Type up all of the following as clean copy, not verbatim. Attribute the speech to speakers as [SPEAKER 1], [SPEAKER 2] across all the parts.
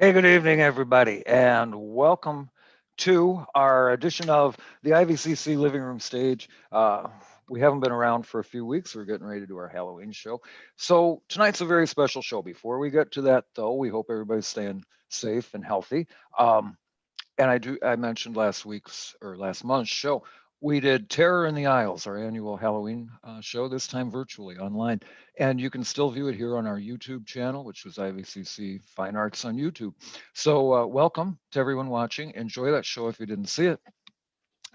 [SPEAKER 1] Hey, good evening, everybody, and welcome to our edition of the IVCC Living Room Stage. We haven't been around for a few weeks. We're getting ready to do our Halloween show. So tonight's a very special show. Before we get to that, though, we hope everybody's staying safe and healthy. And I mentioned last month's show, we did Terror in the Aisles, our annual Halloween show, this time virtually online. And you can still view it here on our YouTube channel, which was IVCC Fine Arts on YouTube. So welcome to everyone watching. Enjoy that show if you didn't see it.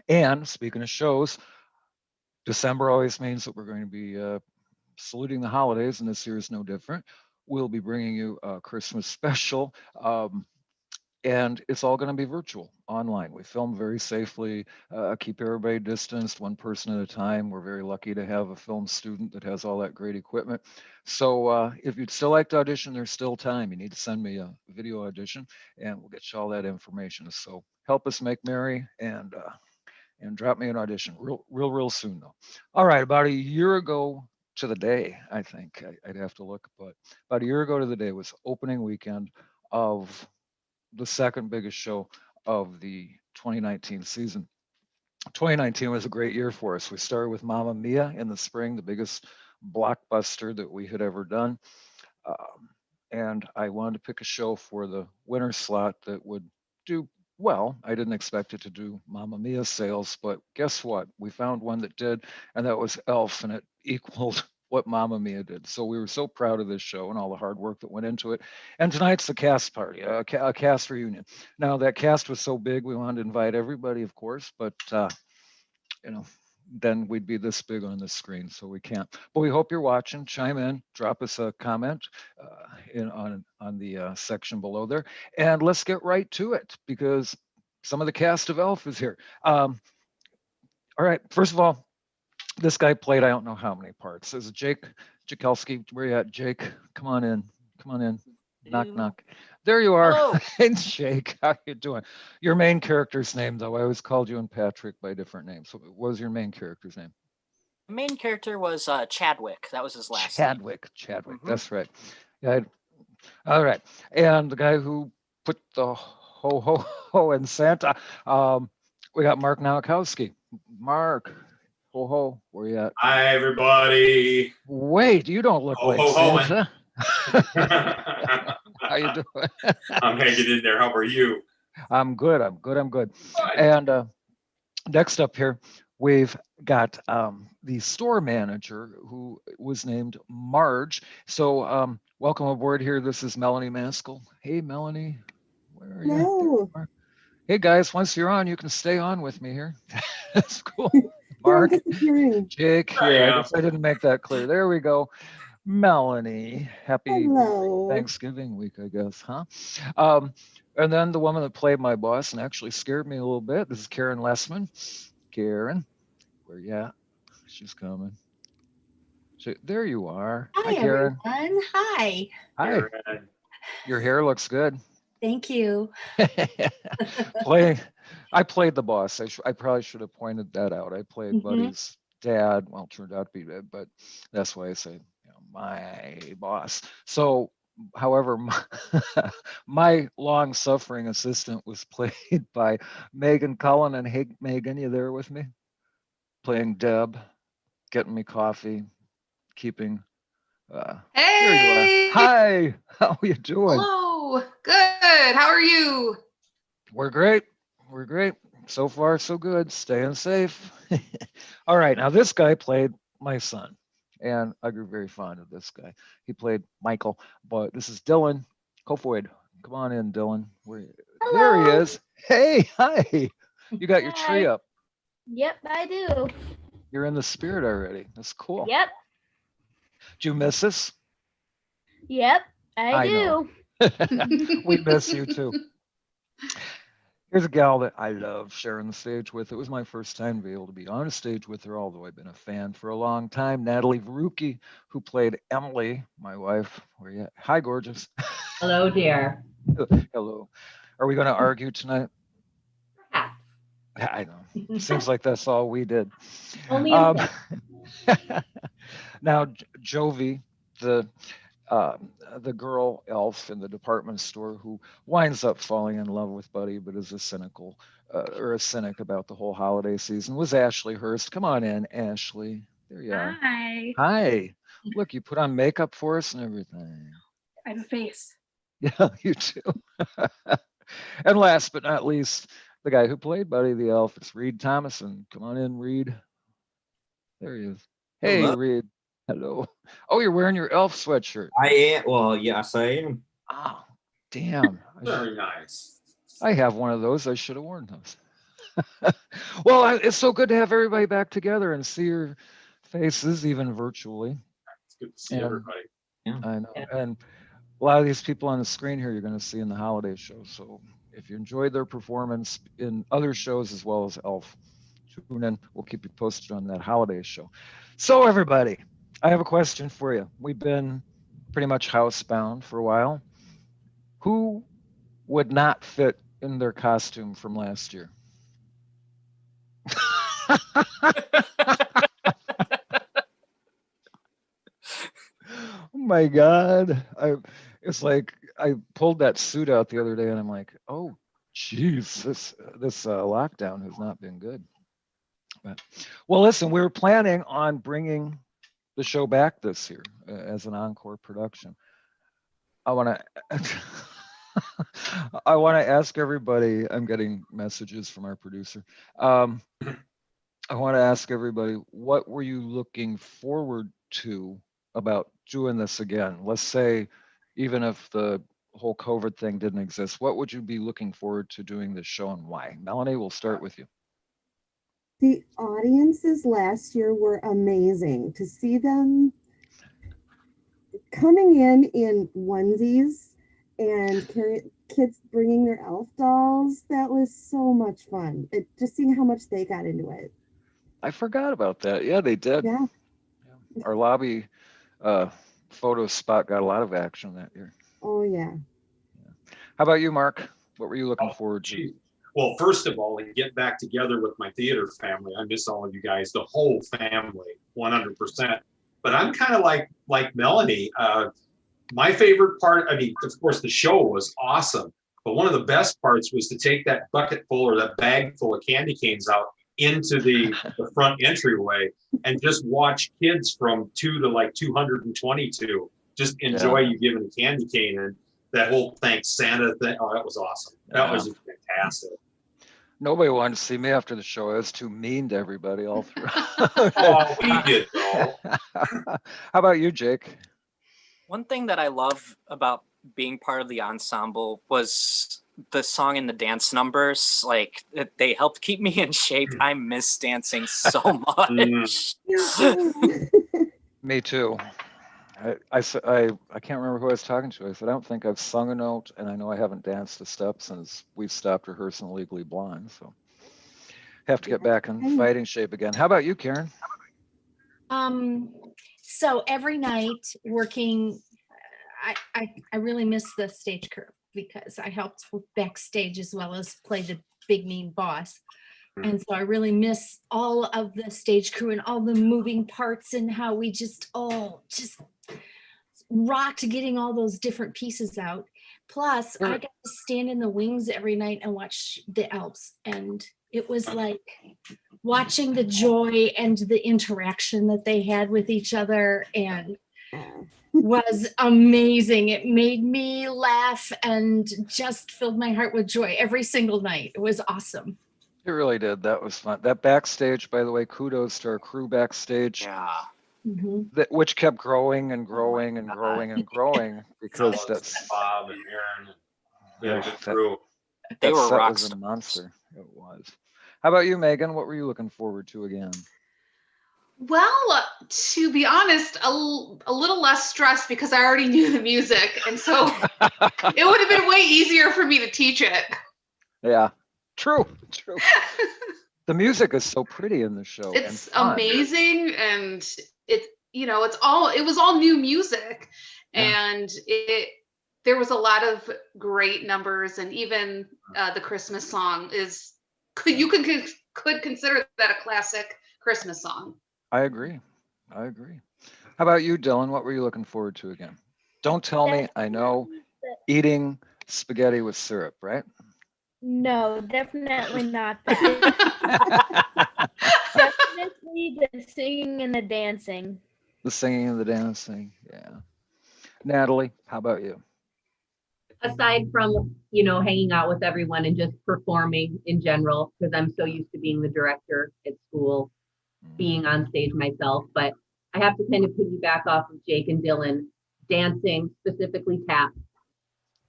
[SPEAKER 1] And speaking of shows, December always means that we're going to be saluting the holidays, and this year is no different. We'll be bringing you a Christmas special. And it's all going to be virtual online. We film very safely, keep everybody distanced, one person at a time. We're very lucky to have a film student that has all that great equipment. So if you'd still like to audition, there's still time. You need to send me a video audition and we'll get you all that information. So help us make merry and drop me an audition real soon though. All right, about a year ago to the day, I think I'd have to look, but about a year ago to the day was opening weekend of the second biggest show of the 2019 season. 2019 was a great year for us. We started with Mamma Mia in the spring, the biggest blockbuster that we had ever done. And I wanted to pick a show for the winter slot that would do well. I didn't expect it to do Mamma Mia sales, but guess what? We found one that did, and that was Elf, and it equaled what Mamma Mia did. So we were so proud of this show and all the hard work that went into it. And tonight's the cast party, a cast reunion. Now that cast was so big, we wanted to invite everybody, of course, but then we'd be this big on the screen, so we can't. But we hope you're watching. Chime in, drop us a comment on the section below there, and let's get right to it because some of the cast of Elf is here. All right, first of all, this guy played I don't know how many parts. This is Jake Jakelski. Where you at, Jake? Come on in. Come on in. Knock, knock. There you are.
[SPEAKER 2] Hello.
[SPEAKER 1] Hey, Jake, how you doing? Your main character's name, though. I always called you and Patrick by different names. So what was your main character's name?
[SPEAKER 2] The main character was Chadwick. That was his last
[SPEAKER 1] Chadwick.
[SPEAKER 2] name.
[SPEAKER 1] Chadwick. That's right. Yeah. All right. And the guy who put the ho ho ho in Santa. We got Mark Nowakowski. Mark. Ho ho, where you at?
[SPEAKER 3] Hi, everybody.
[SPEAKER 1] Wait, you don't look
[SPEAKER 3] Ho,
[SPEAKER 1] like
[SPEAKER 3] ho, ho,
[SPEAKER 1] Santa. How you doing?
[SPEAKER 3] I'm hanging in there. How are you?
[SPEAKER 1] I'm good. I'm good. I'm good. And next up here, we've got the store manager who was named Marge. So welcome aboard here. This is Melanie Maskell. Hey, Melanie. Where are you?
[SPEAKER 4] Hello.
[SPEAKER 1] Hey, guys. Once you're on, you can stay on with me here. That's cool.
[SPEAKER 4] Mark,
[SPEAKER 1] Mark, Jake, yeah, I guess I didn't make that clear. There we go. Melanie, happy Thanksgiving week, I guess, huh? And then the woman that played my boss and actually scared me a little bit. This is Karen Lessman. Karen, where you at? She's coming. There you are.
[SPEAKER 5] Hi,
[SPEAKER 1] Karen.
[SPEAKER 5] Everyone. Hi.
[SPEAKER 1] Hi. Your hair looks good.
[SPEAKER 5] Thank you.
[SPEAKER 1] I played the boss. I probably should have pointed that out. I played Buddy's dad. Well, it turned out to be dead, but that's why I say my boss. So, however, my long-suffering assistant was played by Megan Cullen. And hey, Megan, you there with me? Playing Deb, getting me coffee, keeping.
[SPEAKER 6] Hey!
[SPEAKER 1] Hi, how are you doing?
[SPEAKER 6] Hello. Good. How are you?
[SPEAKER 1] We're great. We're great. So far, so good. Staying safe. All right. Now, this guy played my son, and I grew very fond of this guy. He played Michael, but this is Dylan Kofoid. Come on in, Dylan. There he is. Hey, hi. You got your tree up.
[SPEAKER 7] Yep, I do.
[SPEAKER 1] You're in the spirit already. That's cool.
[SPEAKER 7] Yep.
[SPEAKER 1] Do you miss us?
[SPEAKER 7] Yep, I do.
[SPEAKER 1] We miss you too. Here's a gal that I love sharing the stage with. It was my first time to be able to be on a stage with her, although I've been a fan for a long time. Natalie Verucki, who played Emily, my wife. Where you at? Hi, gorgeous.
[SPEAKER 8] Hello, dear.
[SPEAKER 1] Hello. Are we going to argue tonight?
[SPEAKER 8] Perhaps.
[SPEAKER 1] I know. Seems like that's all we did.
[SPEAKER 8] Only
[SPEAKER 1] Now, Jovi, the uh, the girl elf in the department store who winds up falling in love with Buddy, but is a cynic about the whole holiday season was Ashley Hurst. Come on in, Ashley. There you are.
[SPEAKER 4] Hi.
[SPEAKER 1] Hi. Look, you put on makeup for us and everything.
[SPEAKER 4] I have a face.
[SPEAKER 1] Yeah, you too. And last but not least, the guy who played Buddy the Elf, it's Reed Thomason. Come on in, Reed. There he is. Hey,
[SPEAKER 9] Hello.
[SPEAKER 1] Reed. Hello. Oh, you're wearing your elf sweatshirt.
[SPEAKER 9] I am. Well, yes, I am.
[SPEAKER 1] Oh, damn.
[SPEAKER 3] Very nice.
[SPEAKER 1] I have one of those. I should have worn those. Well, it's so good to have everybody back together and see your faces, even virtually.
[SPEAKER 3] It's good to see
[SPEAKER 1] And-
[SPEAKER 3] everybody.
[SPEAKER 1] I know. And a lot of these people on the screen here you're going to see in the holiday show. So if you enjoyed their performance in other shows as well as Elf, tune in. We'll keep you posted on that holiday show. So everybody, I have a question for you. We've been pretty much housebound for a while. Who would not fit in their costume from last year? Oh my God. It's like I pulled that suit out the other day and I'm like, oh, geez, this lockdown has not been good. But, well, listen, we were planning on bringing the show back this year as an encore production. I want to I want to ask everybody, I'm getting messages from our producer. I want to ask everybody, what were you looking forward to about doing this again? Let's say, even if the whole COVID thing didn't exist, what would you be looking forward to doing this show and why? Melanie, we'll start with you.
[SPEAKER 10] The audiences last year were amazing. To see them coming in onesies and kids bringing their elf dolls, that was so much fun. Just seeing how much they got into it.
[SPEAKER 1] I forgot about that. Yeah, they did.
[SPEAKER 10] Yeah.
[SPEAKER 1] Our lobby photo spot got a lot of action that year.
[SPEAKER 10] Oh, yeah.
[SPEAKER 1] How about you, Mark? What were you looking forward to?
[SPEAKER 3] Geez. Well, first of all, to get back together with my theater family. I miss all of you guys, the whole family, 100%. But I'm kind of like Melanie. My favorite part, I mean, of course, the show was awesome. But one of the best parts was to take that bucket full or that bag full of candy canes out into the front entryway and just watch kids from 2 to like 222 just enjoy you giving a candy cane, and that whole thanks Santa thing. Oh, that was awesome. That was just fantastic.
[SPEAKER 1] Nobody wanted to see me after the show. I was too mean to everybody all through.
[SPEAKER 3] Oh, we did though.
[SPEAKER 1] How about you, Jake?
[SPEAKER 2] One thing that I love about being part of the ensemble was the song and the dance numbers. Like, they helped keep me in shape. I miss dancing so much.
[SPEAKER 1] Me too. I can't remember who I was talking to. I said, I don't think I've sung a note, and I know I haven't danced a step since we've stopped rehearsing Legally Blonde. So have to get back in fighting shape again. How about you, Karen?
[SPEAKER 5] So every night working, I really miss the stage crew because I helped with backstage as well as play the big mean boss. And so I really miss all of the stage crew and all the moving parts and how we just rocked getting all those different pieces out. Plus, I got to stand in the wings every night and watch the elves. And it was like watching the joy and the interaction that they had with each other, and was amazing. It made me laugh and just filled my heart with joy every single night. It was awesome.
[SPEAKER 1] It really did. That was fun. That backstage, by the way, kudos to our crew backstage,
[SPEAKER 2] Yeah.
[SPEAKER 1] which kept growing and growing and growing and growing because that's
[SPEAKER 3] Bob and Aaron. We had a good crew.
[SPEAKER 2] They
[SPEAKER 1] that
[SPEAKER 2] were
[SPEAKER 1] set
[SPEAKER 2] rock
[SPEAKER 1] was a
[SPEAKER 2] stars.
[SPEAKER 1] monster. It was. How about you, Megan? What were you looking forward to again?
[SPEAKER 6] Well, to be honest, a little less stressed because I already knew the music. And so it would have been way easier for me to teach it.
[SPEAKER 1] Yeah, true. The music is so pretty in the show.
[SPEAKER 6] It's
[SPEAKER 1] and fun.
[SPEAKER 6] amazing. And it was all new music.
[SPEAKER 1] Yeah.
[SPEAKER 6] And there was a lot of great numbers. And even the Christmas song could consider that a classic Christmas song.
[SPEAKER 1] I agree. How about you, Dylan? What were you looking forward to again? Don't tell me, I know,
[SPEAKER 7] Definitely the-
[SPEAKER 1] eating spaghetti with syrup, right?
[SPEAKER 7] No, definitely not that. Definitely the singing and the dancing.
[SPEAKER 1] The singing and the dancing, yeah. Natalie, how about you?
[SPEAKER 8] Aside from, hanging out with everyone and just performing in general, because I'm so used to being the director at school, being on stage myself, but I have to kind of piggyback off of Jake and Dylan, dancing, specifically tap,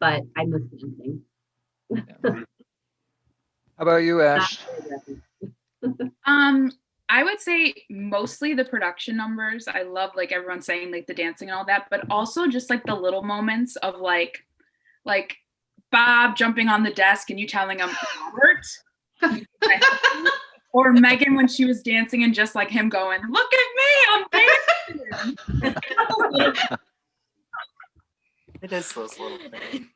[SPEAKER 8] but I miss dancing.
[SPEAKER 1] How about you, Ash?
[SPEAKER 4] I would say mostly the production numbers. I love like everyone saying like the dancing and all that, but also just like the little moments of like Bob jumping on the desk and you telling him Robert. Or Megan when she was dancing and just like him going, look at me, I'm dancing.
[SPEAKER 2] It is those little things.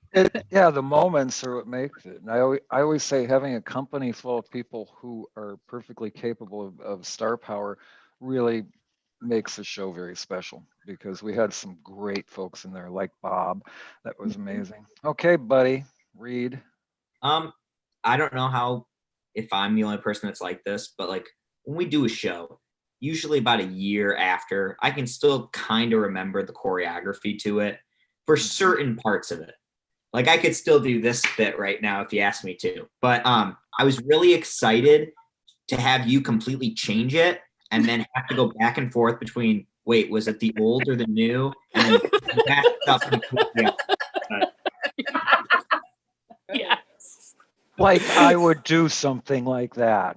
[SPEAKER 1] Yeah, the moments are what makes it. And I always say having a company full of people who are perfectly capable of star power really makes the show very special because we had some great folks in there like Bob. That was amazing. Okay, buddy, Reed.
[SPEAKER 9] I don't know if I'm the only person that's like this, but like when we do a show, usually about a year after, I can still kind of remember the choreography to it for certain parts of it. Like I could still do this bit right now if you asked me to. But I was really excited to have you completely change it and then have to go back and forth between, wait, was it the old or the new? And then match it up completely.
[SPEAKER 2] Yeah.
[SPEAKER 1] Like I would do something like that.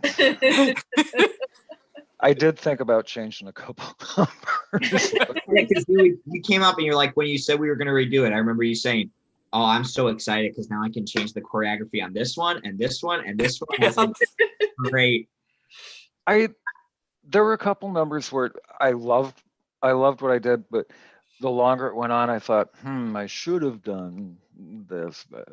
[SPEAKER 1] I did think about changing a couple numbers.
[SPEAKER 9] Yeah, because you came up and you're like, when you said we were going to redo it, I remember you saying, oh, I'm so excited because now I can change the choreography on this one and this one and this one.
[SPEAKER 2] Yeah.
[SPEAKER 9] Like, great.
[SPEAKER 1] There were a couple numbers where I loved what I did, but the longer it went on, I thought, I should have done this, but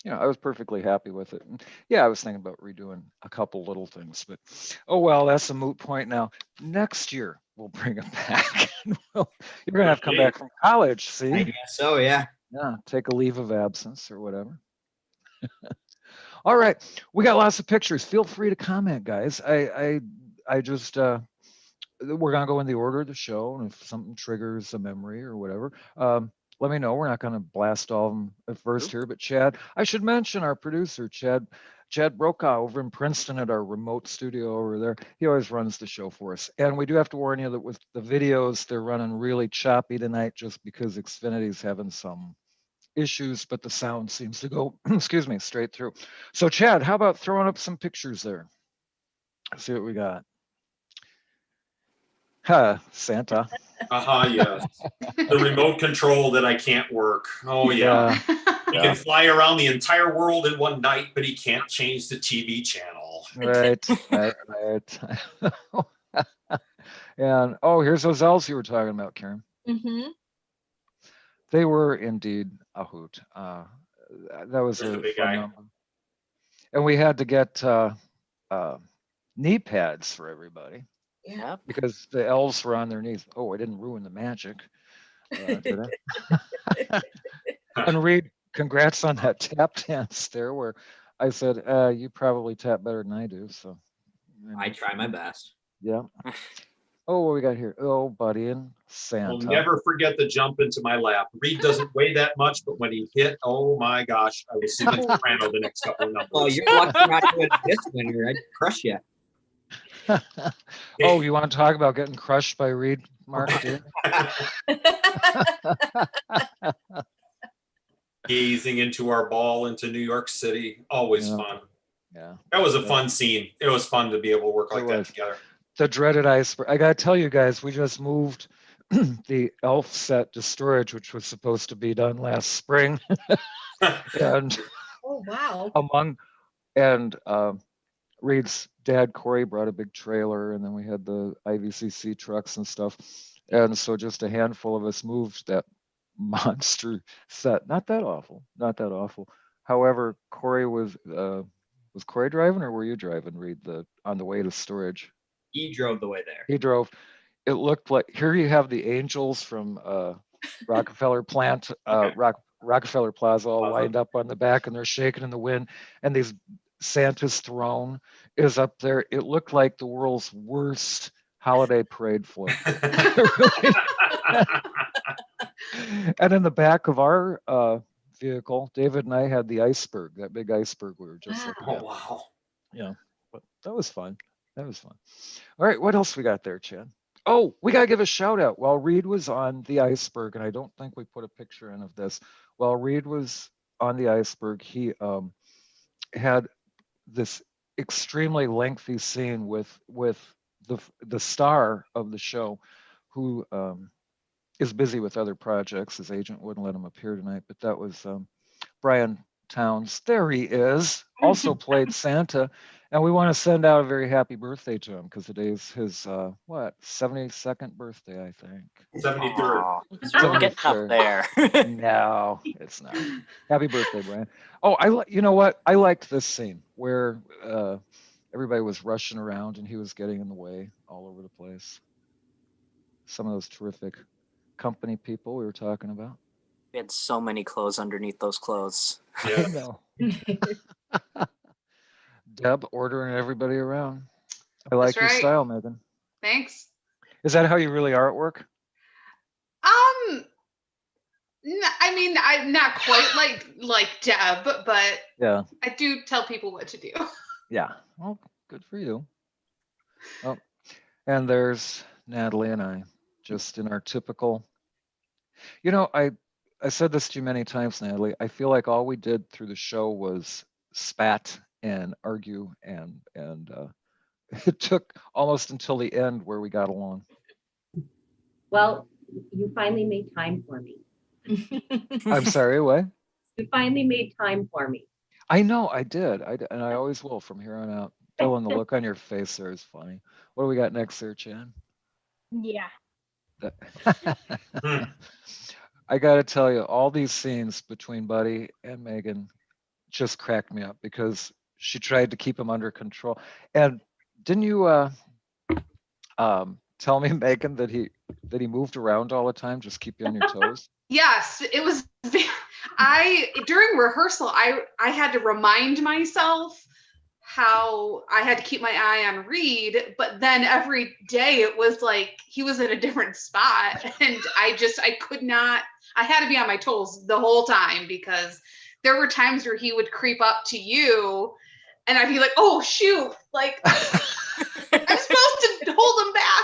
[SPEAKER 1] I was perfectly happy with it. And yeah, I was thinking about redoing a couple little things, but oh well, that's a moot point now. Next year we'll bring it back. You're gonna have to come back from college, see?
[SPEAKER 9] I guess so, yeah.
[SPEAKER 1] Yeah, take a leave of absence or whatever. All right, we got lots of pictures. Feel free to comment, guys. I just we're gonna go in the order of the show, and if something triggers a memory or whatever, let me know. We're not gonna blast all of them at first here, but Chad, I should mention our producer, Chad Brokaw over in Princeton at our remote studio over there. He always runs the show for us. And we do have to warn you that with the videos, they're running really choppy tonight just because Xfinity's having some issues, but the sound seems to go, excuse me, straight through. So Chad, how about throwing up some pictures there? Let's see what we got. Santa.
[SPEAKER 3] Yes. The remote control that I can't work. Oh yeah. He can fly around the entire world in one night, but he can't change the TV channel.
[SPEAKER 1] Right. And here's those elves you were talking about, Karen.
[SPEAKER 5] Mm-hmm.
[SPEAKER 1] They were indeed a hoot. That was
[SPEAKER 3] There's
[SPEAKER 1] a
[SPEAKER 3] the big
[SPEAKER 1] fun
[SPEAKER 3] guy.
[SPEAKER 1] number. And we had to get knee pads for everybody
[SPEAKER 2] Yeah.
[SPEAKER 1] because the elves were on their knees. Oh, I didn't ruin the magic. Did I? And Reed, congrats on that tap dance there where I said, you probably tap better than I do. So
[SPEAKER 9] I try my best.
[SPEAKER 1] yeah. Oh, what we got here? Oh, Buddy and Santa.
[SPEAKER 3] I'll never forget the jump into my lap. Reed doesn't weigh that much, but when he hit, oh my gosh, I was singing soprano the next couple of numbers.
[SPEAKER 9] Oh, you're lucky not doing this winner. I'd crush you.
[SPEAKER 1] Oh, you want to talk about getting crushed by Reed, Mark?
[SPEAKER 3] Gazing into our ball into New York City, always fun.
[SPEAKER 1] Yeah.
[SPEAKER 3] That was a fun scene. It was fun to be able to work like that
[SPEAKER 1] was.
[SPEAKER 3] together.
[SPEAKER 1] The dreaded iceberg. I gotta tell you guys, we just moved the elf set to storage, which was supposed to be done last spring. And
[SPEAKER 5] Oh wow.
[SPEAKER 1] Reed's dad Corey brought a big trailer, and then we had the IVCC trucks and stuff, and so just a handful of us moved that monster set. Not that awful. However, Corey was Corey driving, or were you driving, Reed, on the way to storage?
[SPEAKER 9] He drove the way there.
[SPEAKER 1] He drove. It looked like, here you have the angels from Rockefeller plant, Rockefeller Plaza all lined up on the back, and they're shaking in the wind. And these Santa's throne is up there. It looked like the world's worst holiday parade float. And in the back of our vehicle, David and I had the iceberg, that big iceberg we were just looking
[SPEAKER 3] Oh,
[SPEAKER 1] at.
[SPEAKER 3] wow.
[SPEAKER 1] Yeah, but that was fun. That was fun. All right, what else we got there, Chad? Oh, we gotta give a shout out. While Reed was on the iceberg, and I don't think we put a picture in of this. While Reed was on the iceberg, he had this extremely lengthy scene with the star of the show, who is busy with other projects. His agent wouldn't let him appear tonight, but that was Brian Towns. There he is. Also played Santa, and we want to send out a very happy birthday to him because today's his 72nd birthday, I think.
[SPEAKER 3] 73rd.
[SPEAKER 2] Aw, he's really getting up
[SPEAKER 1] 73rd.
[SPEAKER 2] there.
[SPEAKER 1] No, it's not. Happy birthday, Brian. Oh, you know what? I liked this scene where everybody was rushing around and he was getting in the way all over the place. Some of those terrific company people we were talking about.
[SPEAKER 2] We had so many clothes underneath those clothes.
[SPEAKER 1] I know. Deb ordering everybody around. I like your
[SPEAKER 6] right.
[SPEAKER 1] style, Megan.
[SPEAKER 6] Thanks.
[SPEAKER 1] Is that how you really are at work?
[SPEAKER 6] I mean, I'm not quite like Deb, but
[SPEAKER 1] Yeah.
[SPEAKER 6] I do tell people what to do.
[SPEAKER 1] Yeah. Well, good for you. Oh, and there's Natalie and I, just in our typical. You know, I said this to you many times, Natalie. I feel like all we did through the show was spat and argue, and it took almost until the end where we got along.
[SPEAKER 8] Well, you finally made time for me.
[SPEAKER 1] I'm sorry, what?
[SPEAKER 8] You finally made time for me.
[SPEAKER 1] I know, I did. And I always will from here on out. Dylan, the look on your face there is funny. What do we got next there, Chan?
[SPEAKER 7] Yeah.
[SPEAKER 1] I got to tell you, all these scenes between Buddy and Megan just cracked me up because she tried to keep him under control. And didn't you tell me, Megan, that he moved around all the time, just keep you on your toes?
[SPEAKER 6] Yes, it was. During rehearsal, I had to remind myself how I had to keep my eye on Reed, but then every day it was like he was in a different spot, and I could not. I had to be on my toes the whole time because there were times where he would creep up to you, and I'd be like, "Oh shoot!" Like I'm supposed to hold him back.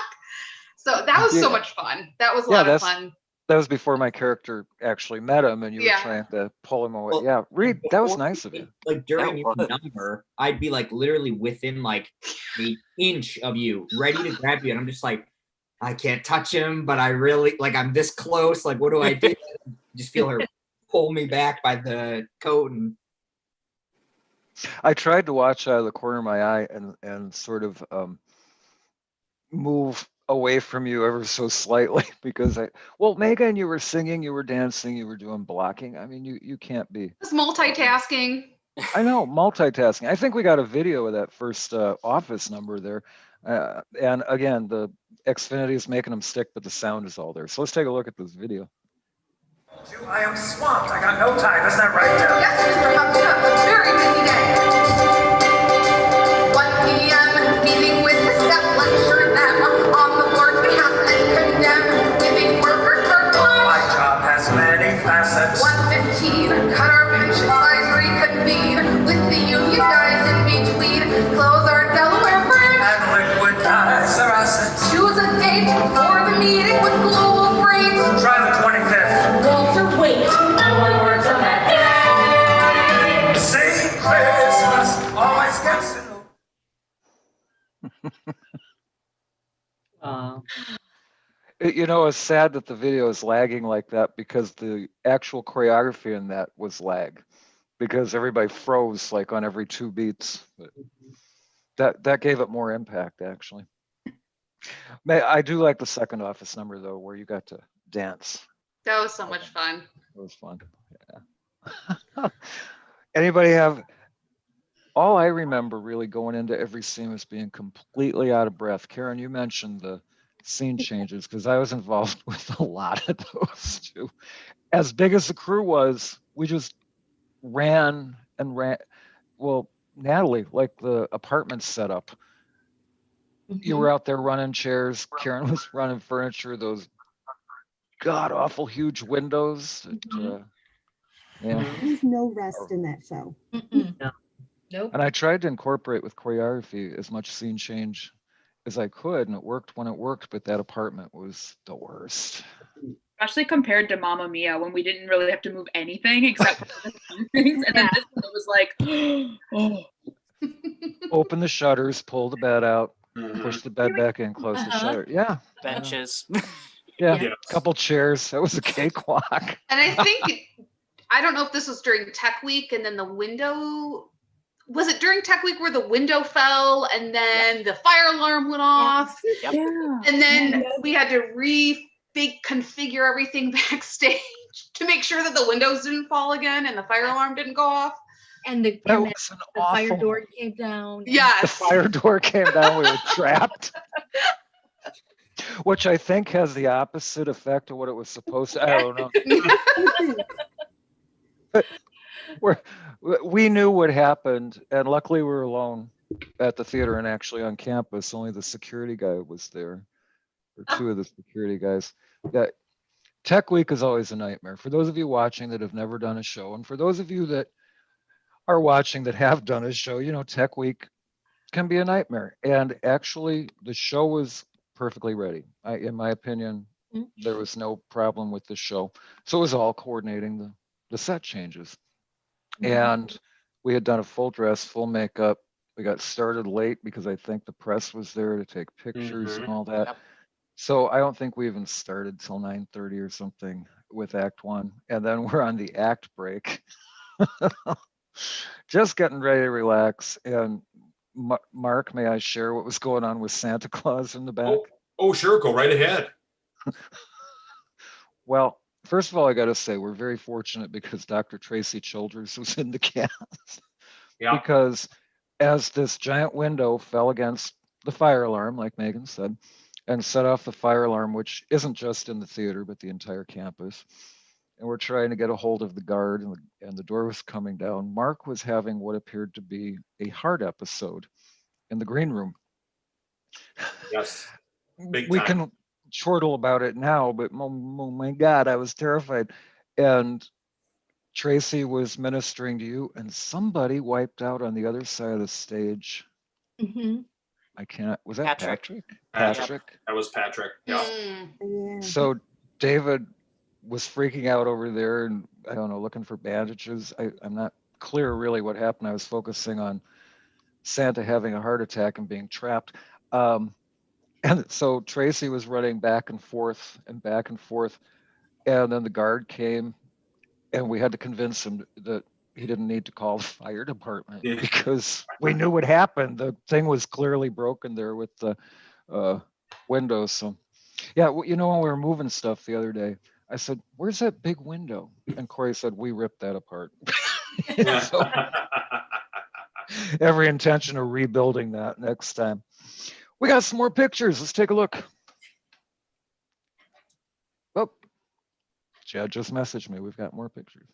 [SPEAKER 6] So that was so much fun. That was a lot of fun.
[SPEAKER 1] That was before my character actually met him, and you were trying to pull him away.
[SPEAKER 9] Well,
[SPEAKER 1] yeah, Reed, that was nice of you.
[SPEAKER 9] Like during your number, I'd be like literally within like an inch of you, ready to grab you, and I'm just like, I can't touch him, but I really like I'm this close. Like, what do I do? Just feel her pull me back by the coat, and
[SPEAKER 1] I tried to watch out of the corner of my eye and sort of move away from you ever so slightly because Megan, you were singing, you were dancing, you were doing blocking. I mean, you can't be.
[SPEAKER 6] It's multitasking.
[SPEAKER 1] I know, multitasking. I think we got a video of that first office number there. And again, the Xfinity is making them stick, but the sound is all there. So let's take a look at this video.
[SPEAKER 11] I am swamped. I got no time. Isn't that right, Deb?
[SPEAKER 12] Yes, Mr. Hubster. A very busy day. 1 p.m. meeting with the step lecture them on the board's behalf and condemn giving workers their time.
[SPEAKER 11] My job has many facets.
[SPEAKER 12] 1:15. Cut our pension size, reconvene with the union guys in between. Close our Delaware bridge.
[SPEAKER 11] And liquidize our assets.
[SPEAKER 12] Choose a date for the meeting with global brains.
[SPEAKER 11] Try the 25th.
[SPEAKER 12] Walter, wait. Our words on that day.
[SPEAKER 11] See? Christmas always gets in the
[SPEAKER 1] You know, it's sad that the video is lagging like that because the actual choreography in that was lag because everybody froze like on every 2 beats. But that gave it more impact actually. I do like the second office number though, where you got to dance.
[SPEAKER 6] That was so much fun.
[SPEAKER 1] It was fun. Yeah. Anybody have? All I remember really going into every scene was being completely out of breath. Karen, you mentioned the scene changes because I was involved with a lot of those too. As big as the crew was, we just ran and ran. Well, Natalie, like the apartment setup, you were out there running chairs. Karen was running furniture. Those god awful huge windows. That, yeah.
[SPEAKER 10] There's no rest in that show.
[SPEAKER 5] Nope.
[SPEAKER 1] And I tried to incorporate with choreography as much scene change as I could, and it worked when it worked. But that apartment was the worst.
[SPEAKER 4] Especially compared to Mamma Mia, when we didn't really have to move anything except for a few things, and then this one it was like, oh.
[SPEAKER 1] Open the shutters, pull the bed out, push the bed back in, close the shutter. Yeah.
[SPEAKER 2] Benches.
[SPEAKER 1] Yeah.
[SPEAKER 6] Yes.
[SPEAKER 1] Couple chairs. That was a cakewalk.
[SPEAKER 6] And I think, I don't know if this was during Tech Week and then the window, was it during Tech Week where the window fell and then the fire alarm went off?
[SPEAKER 2] Yep.
[SPEAKER 4] Yeah.
[SPEAKER 6] And then we had to configure everything backstage to make sure that the windows didn't fall again and the fire alarm didn't go off.
[SPEAKER 5] And the,
[SPEAKER 1] That
[SPEAKER 5] and
[SPEAKER 1] was an
[SPEAKER 5] the fire
[SPEAKER 1] awful.
[SPEAKER 5] door came down.
[SPEAKER 1] The
[SPEAKER 6] Yes.
[SPEAKER 1] fire door came down. We were trapped. Which I think has the opposite effect of what it was supposed to. I don't know. We knew what happened, and luckily we were alone at the theater and actually on campus. Only the security guy was there, or two of the security guys. Yeah, Tech Week is always a nightmare. For those of you watching that have never done a show, and for those of you that are watching that have done a show, you know, Tech Week can be a nightmare. And actually, the show was perfectly ready. In my opinion, there was no problem with the show. So it was all coordinating the set changes. And we had done a full dress, full makeup. We got started late because I think the press was there to take pictures and all that.
[SPEAKER 2] Yep.
[SPEAKER 1] So I don't think we even started till 9:30 or something with Act 1. And then we're on the act break. Just getting ready to relax. And Mark, may I share what was going on with Santa Claus in the back?
[SPEAKER 3] Oh, sure. Go right ahead.
[SPEAKER 1] Well, first of all, I got to say, we're very fortunate because Dr. Tracy Childers was in the cast.
[SPEAKER 3] Yeah.
[SPEAKER 1] Because as this giant window fell against the fire alarm, like Megan said, and set off the fire alarm, which isn't just in the theater, but the entire campus. And we're trying to get a hold of the guard, and the door was coming down. Mark was having what appeared to be a heart episode in the green room.
[SPEAKER 3] Yes. Big
[SPEAKER 1] We
[SPEAKER 3] time.
[SPEAKER 1] can chortle about it now, but oh my God, I was terrified. And Tracy was ministering to you, and somebody wiped out on the other side of the stage. I can't, was that Patrick? Patrick.
[SPEAKER 3] That was Patrick. Yeah.
[SPEAKER 10] Yeah.
[SPEAKER 1] So David was freaking out over there and I don't know, looking for bandages. I'm not clear really what happened. I was focusing on Santa having a heart attack and being trapped. And so Tracy was running back and forth. And then the guard came and we had to convince him that he didn't need to call the fire department because we knew what happened. The thing was clearly broken there with the windows. So yeah, you know, when we were moving stuff the other day, I said, "Where's that big window?" And Corey said, "We ripped that apart." So, every intention of rebuilding that next time. We got some more pictures. Let's take a look. Oh, Chad just messaged me. We've got more pictures.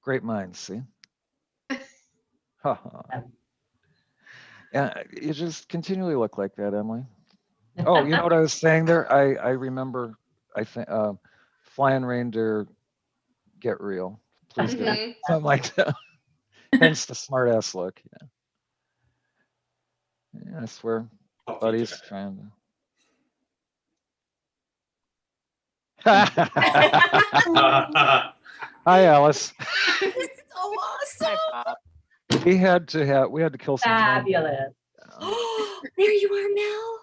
[SPEAKER 1] Great minds, see? Yeah, you just continually look like that, Emily. Oh, you know what I was saying there? I remember, I think, flying reindeer, get real. Please get real. Something like that. Hence the smart ass look. Yeah, I swear, buddy's trying to. Hi, Alice.
[SPEAKER 5] It's so awesome.
[SPEAKER 1] We had to kill some time.
[SPEAKER 8] Fabulous.
[SPEAKER 5] There you are, Mel.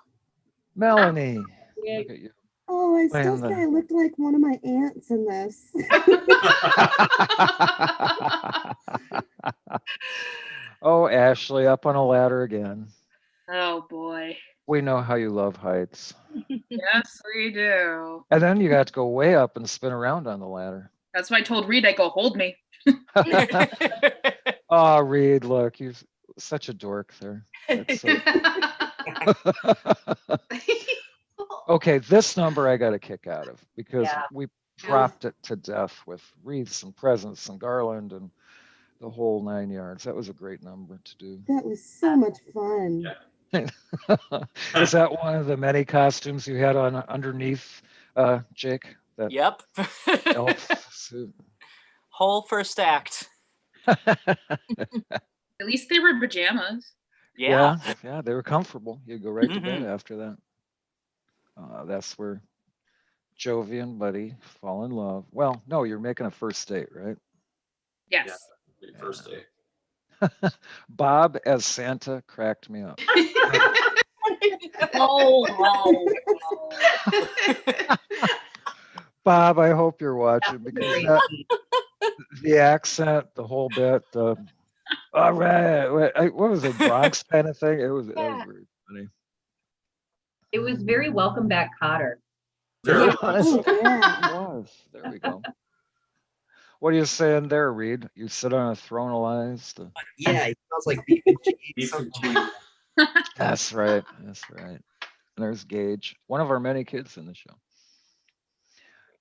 [SPEAKER 1] Melanie. Look at you.
[SPEAKER 10] Oh, I still
[SPEAKER 1] Playing
[SPEAKER 10] say I looked like one of my aunts in this.
[SPEAKER 1] Oh, Ashley, up on a ladder again.
[SPEAKER 4] Oh boy.
[SPEAKER 1] We know how you love heights.
[SPEAKER 4] Yes, we do.
[SPEAKER 1] And then you got to go way up and spin around on the ladder.
[SPEAKER 4] That's why I told Reed I go hold me.
[SPEAKER 1] Oh, Reed, look, you're such a dork there. That's so... Okay, this number I got a kick out of because
[SPEAKER 8] Yeah.
[SPEAKER 1] we propped it to death with wreaths and presents and garland and the whole 9 yards. That was a great number to do.
[SPEAKER 10] That was so much fun.
[SPEAKER 1] Is that one of the many costumes you had on underneath, Jake? That
[SPEAKER 2] Yep.
[SPEAKER 1] elf suit.
[SPEAKER 2] Whole first act.
[SPEAKER 4] At least they were pajamas.
[SPEAKER 2] Yeah.
[SPEAKER 1] Yeah, they were comfortable. You go right to bed
[SPEAKER 2] Mhm.
[SPEAKER 1] after that. That's where Jovi and Buddy fall in love. Well, no, you're making a first date, right?
[SPEAKER 4] Yes.
[SPEAKER 3] Yeah, first day.
[SPEAKER 1] Bob as Santa cracked me up.
[SPEAKER 8] Oh,
[SPEAKER 1] Bob, I hope you're watching
[SPEAKER 8] that's a
[SPEAKER 1] because
[SPEAKER 8] great
[SPEAKER 1] that,
[SPEAKER 8] scene.
[SPEAKER 1] the accent, the whole bit, all right, what was it, Bronx kind of thing? That was very funny.
[SPEAKER 8] It was very welcome back, Cotter.
[SPEAKER 3] Very
[SPEAKER 1] Yes.
[SPEAKER 3] much so.
[SPEAKER 10] Yeah.
[SPEAKER 1] It was. There we go. What are you saying there, Reed? You sit on a throne of lies?
[SPEAKER 9] Yeah, it smells like beef and cheese.
[SPEAKER 3] Beef and cheese.
[SPEAKER 1] That's right. That's right. And there's Gage, one of our many kids in the show.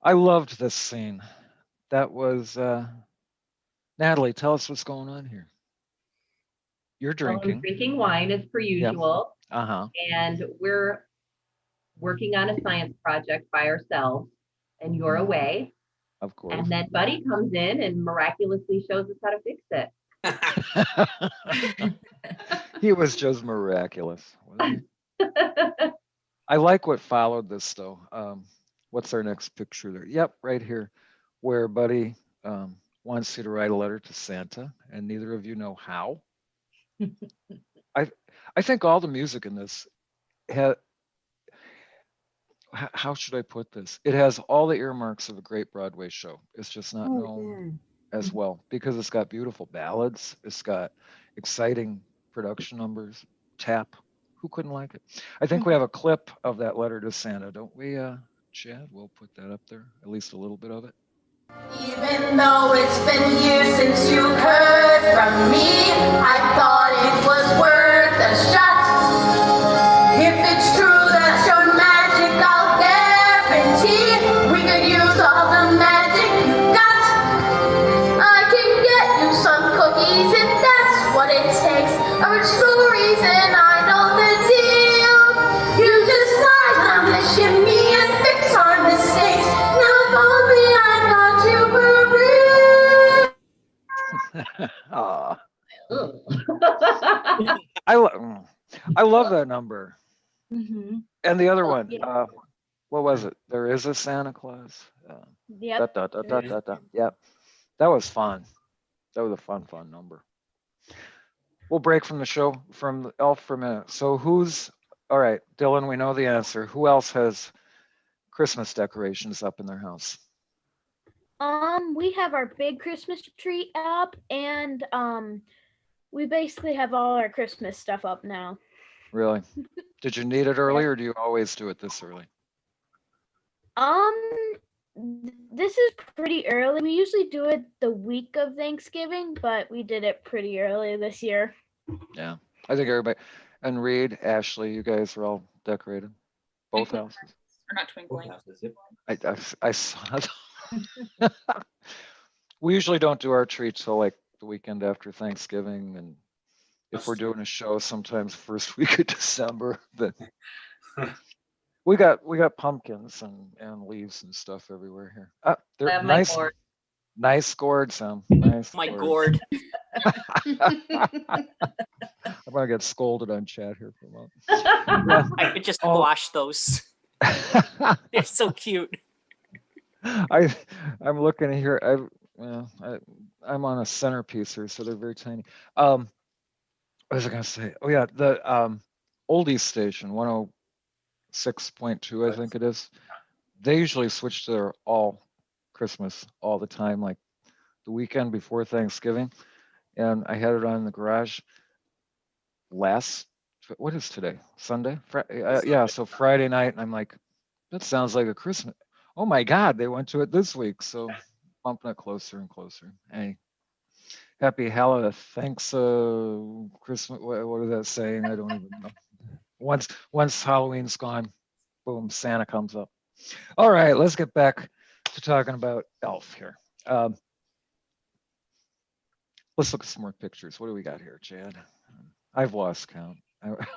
[SPEAKER 1] I loved this scene. That was Natalie. Tell us what's going on here. You're
[SPEAKER 8] Well, I'm
[SPEAKER 1] drinking.
[SPEAKER 8] drinking wine as per usual,
[SPEAKER 1] Uh-huh.
[SPEAKER 8] and we're working on a science project by ourselves, and you're away.
[SPEAKER 1] Of course.
[SPEAKER 8] And then Buddy comes in and miraculously shows us how to fix it.
[SPEAKER 1] He was just miraculous, wasn't he? I like what followed this though. What's our next picture there? Yep, right here, where Buddy wants you to write a letter to Santa, and neither of you know how. I think all the music in this had. How should I put this? It has all the earmarks of a great Broadway show. It's just not
[SPEAKER 10] Oh,
[SPEAKER 1] known as well because it's got beautiful ballads. It's got exciting production numbers. Tap. Who couldn't like it? I think we have a clip of that letter to Santa, don't we, Chad? We'll put that up there, at least a little bit of it.
[SPEAKER 12] Even though it's been years since you heard from me, I thought it was worth a shot. If it's true that your magic, I'll guarantee we could use all the magic you got. I can get you some cookies if that's what it takes. I read stories and I know the deal. You just slide down the chimney and fix our mistakes. Now if only I thought you were real.
[SPEAKER 1] Aw.
[SPEAKER 8] Ugh.
[SPEAKER 1] I love that number.
[SPEAKER 5] Mm-hmm.
[SPEAKER 1] And the other one,
[SPEAKER 7] yeah.
[SPEAKER 1] what was it? There is a Santa Claus.
[SPEAKER 7] Yep.
[SPEAKER 1] Yep. That was fun. That was a fun number. We'll break from the show from Elf for a minute. So all right, Dylan, we know the answer. Who else has Christmas decorations up in their house?
[SPEAKER 7] We have our big Christmas tree up, and we basically have all our Christmas stuff up now.
[SPEAKER 1] Really? Did you need it early or do you always do it this early?
[SPEAKER 7] This is pretty early. We usually do it the week of Thanksgiving, but we did it pretty early this year.
[SPEAKER 1] Yeah. I think everybody, and Reed, Ashley, you guys are all decorated. Both
[SPEAKER 4] Twinkling
[SPEAKER 1] houses.
[SPEAKER 4] Or not twinkling.
[SPEAKER 1] I saw that. We usually don't do our tree till like the weekend after Thanksgiving, and if we're doing a show, sometimes first week of December. But we got pumpkins and leaves and stuff everywhere here.
[SPEAKER 8] I
[SPEAKER 1] They're
[SPEAKER 8] have my
[SPEAKER 1] nice,
[SPEAKER 8] gourd.
[SPEAKER 1] nice gourd, Sam. Nice.
[SPEAKER 2] My
[SPEAKER 1] gourd.
[SPEAKER 2] gourd.
[SPEAKER 1] I'm gonna get scolded on chat here for a moment.
[SPEAKER 2] I could just
[SPEAKER 1] Oh.
[SPEAKER 2] wash those. They're so cute.
[SPEAKER 1] I'm looking here. I'm on a centerpiece here, so they're very tiny. What was I gonna say? Oh yeah, the oldies station 106.2, I think it is. They usually switch to their all Christmas all the time, like the weekend before Thanksgiving. And I had it on in the garage what is today? Sunday? Yeah, so Friday night, and I'm like, that sounds like a Christmas. Oh my God, they went to it this week. So bumping it closer and closer. Hey, happy Halloween. Thanks, Christmas. What is that saying? I don't even know. Once Halloween's gone, Boom, Santa comes up. All right, let's get back to talking about Elf here. Let's look at some more pictures. What do we got here, Chad? I've lost count.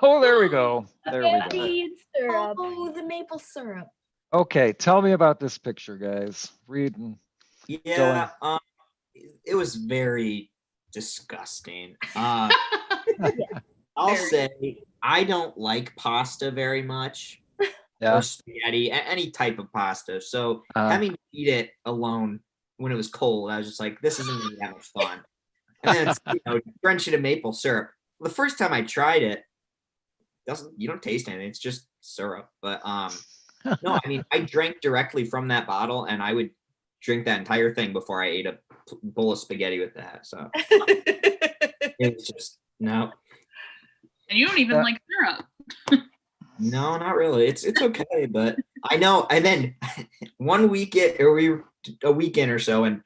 [SPEAKER 1] Oh, there we go. There we go.
[SPEAKER 7] Spaghetti and syrup.
[SPEAKER 5] Oh, the maple syrup.
[SPEAKER 1] Okay, tell me about this picture, guys. Reed and
[SPEAKER 9] Yeah, it was very disgusting. I'll say I don't like pasta very much,
[SPEAKER 1] yeah.
[SPEAKER 9] or spaghetti, any type of pasta. So having to eat it alone when it was cold, I was just like, this isn't gonna be that much fun. And then drench it in maple syrup. The first time I tried it, you don't taste anything. It's just syrup. But no, I mean, I drank directly from that bottle, and I would drink that entire thing before I ate a bowl of spaghetti with that. So it's just no.
[SPEAKER 4] And you don't even like syrup.
[SPEAKER 9] No, not really. It's okay, but I know. And then one weekend a weekend or so, and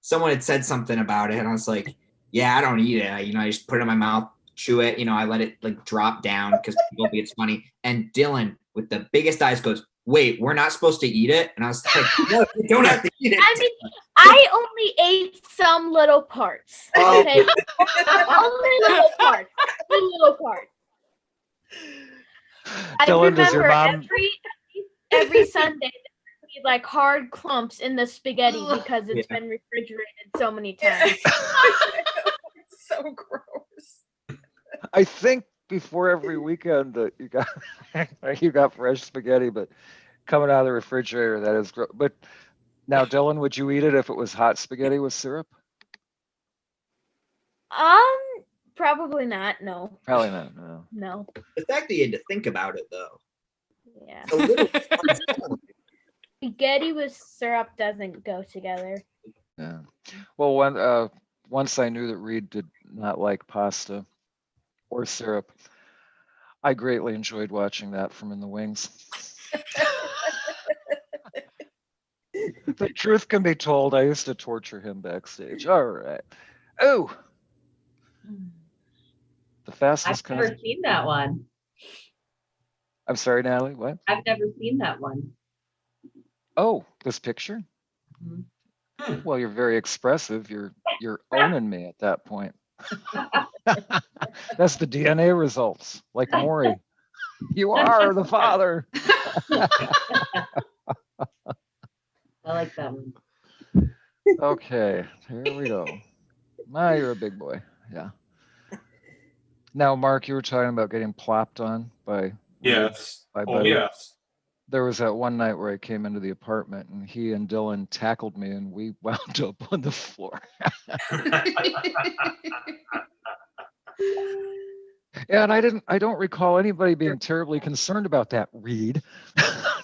[SPEAKER 9] someone had said something about it, and I was like, yeah, I don't eat it. I just put it in my mouth, chew it. I let it like drop down because people think it's funny. And Dylan, with the biggest eyes, goes, "Wait, we're not supposed to eat it?" And I was like, "No, you don't have to eat it."
[SPEAKER 7] I mean, I only ate some little parts. Okay, only little parts. Little parts.
[SPEAKER 1] Dylan, does your mom?
[SPEAKER 7] Every Sunday there'd be like hard clumps in the spaghetti because it's been refrigerated so many times.
[SPEAKER 5] So gross.
[SPEAKER 1] I think before every weekend that you got fresh spaghetti, but coming out of the refrigerator, that is gross. But now, Dylan, would you eat it if it was hot spaghetti with syrup?
[SPEAKER 7] Probably not. No.
[SPEAKER 1] Probably not. No.
[SPEAKER 7] No.
[SPEAKER 9] The fact that you had to think about it, though.
[SPEAKER 7] Yeah.
[SPEAKER 9] A little
[SPEAKER 7] Spaghetti with syrup doesn't go together.
[SPEAKER 1] Yeah. Well, once I knew that Reed did not like pasta or syrup, I greatly enjoyed watching that from In the Wings. The truth can be told, I used to torture him backstage. All right. Oh, the fastest
[SPEAKER 8] I've never
[SPEAKER 1] cousin.
[SPEAKER 8] seen that one.
[SPEAKER 1] I'm sorry, Natalie. What?
[SPEAKER 8] I've never seen that one.
[SPEAKER 1] Oh, this picture?
[SPEAKER 8] Mhm.
[SPEAKER 1] Well, you're very expressive. You're owning me at that point. That's the DNA results, like Maury. You are the father.
[SPEAKER 8] I like that one.
[SPEAKER 1] Okay, here we go. Now you're a big boy. Yeah. Now, Mark, you were talking about getting plopped on by
[SPEAKER 3] Yes.
[SPEAKER 1] by
[SPEAKER 3] Oh,
[SPEAKER 1] Buddy.
[SPEAKER 3] yes.
[SPEAKER 1] There was that one night where I came into the apartment and he and Dylan tackled me and we wound up on the floor. Yeah, and I don't recall anybody being terribly concerned about that, Reed.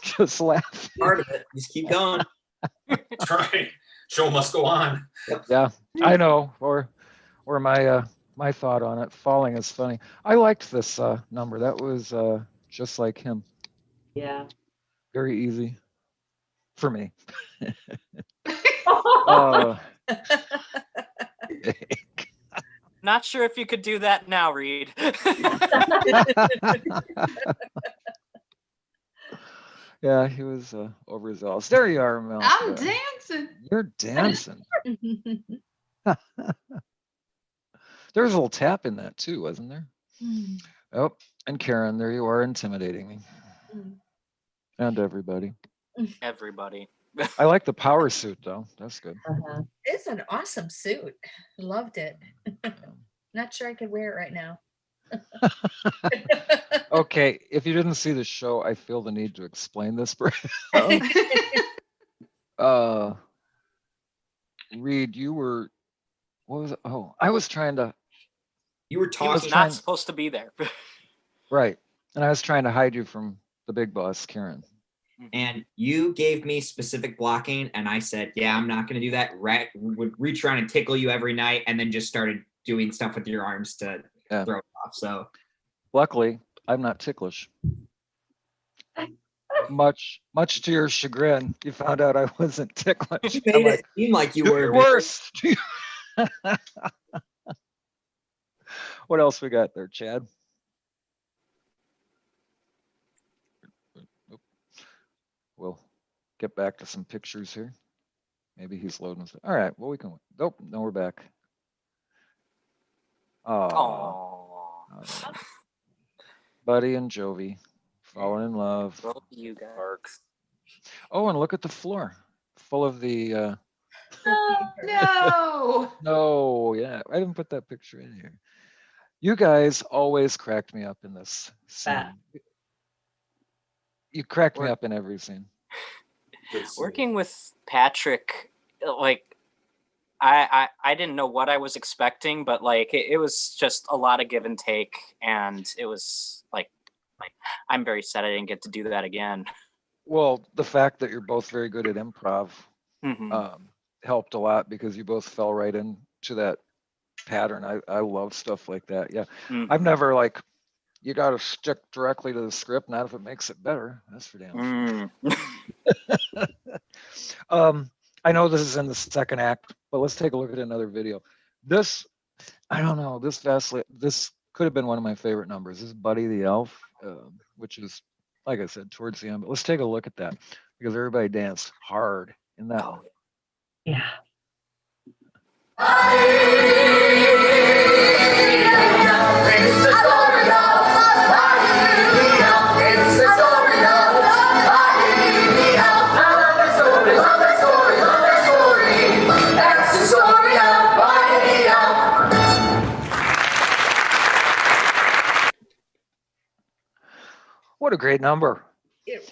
[SPEAKER 1] Just laugh.
[SPEAKER 9] part of it. Just keep going.
[SPEAKER 3] That's right. Show must go on.
[SPEAKER 1] Yeah, I know. Or my thought on it. Falling is funny. I liked this number. That was just like him.
[SPEAKER 8] Yeah.
[SPEAKER 1] Very easy for me.
[SPEAKER 2] Not sure if you could do that now, Reed.
[SPEAKER 1] Yeah, he was overzealous. There you are, Mel.
[SPEAKER 6] I'm dancing.
[SPEAKER 1] You're dancing. There was a little tap in that too, wasn't there? Oh, and Karen, there you are, intimidating me. And everybody.
[SPEAKER 2] Everybody.
[SPEAKER 1] I like the power suit though. That's good.
[SPEAKER 5] It's an awesome suit. Loved it. Not sure I could wear it right now.
[SPEAKER 1] Okay, if you didn't see the show, I feel the need to explain this. Reed, you were, what was it? Oh, I was trying to.
[SPEAKER 9] You were
[SPEAKER 2] He was
[SPEAKER 9] talking.
[SPEAKER 2] not supposed to be there.
[SPEAKER 1] Right, and I was trying to hide you from the big boss, Karen.
[SPEAKER 9] And you gave me specific blocking, and I said, yeah, I'm not going to do that. Would reach around and tickle you every night, and then just started doing stuff with your arms to throw it off. So
[SPEAKER 1] luckily, I'm not ticklish. Much to your chagrin, you found out I wasn't ticklish.
[SPEAKER 9] you made it seem like you were.
[SPEAKER 1] Worst. What else we got there, Chad? we'll get back to some pictures here. Maybe he's loading. All right. Well, we can. Nope. No, we're back. Oh, Buddy and Jovi falling in love.
[SPEAKER 2] Both of you guys.
[SPEAKER 1] Parks. Oh, and look at the floor, full of the.
[SPEAKER 6] No.
[SPEAKER 1] No, yeah, I didn't put that picture in here. You guys always cracked me up in this scene. You cracked me up in every scene.
[SPEAKER 2] Working with Patrick, like I didn't know what I was expecting, but like it was just a lot of give and take, and it was like I'm very sad I didn't get to do that again.
[SPEAKER 1] Well, the fact that you're both very good at improv
[SPEAKER 2] Mhm.
[SPEAKER 1] Helped a lot because you both fell right into that pattern. I love stuff like that. Yeah, I'm never like, you got to stick directly to the script, not if it makes it better. That's for damn sure. I know this is in the second act, but let's take a look at another video. This, I don't know, this could have been one of my favorite numbers. This is Buddy the Elf, which is, like I said, towards the end. But let's take a look at that because everybody danced hard in that one.
[SPEAKER 8] Yeah.
[SPEAKER 1] What a great number.
[SPEAKER 5] It was.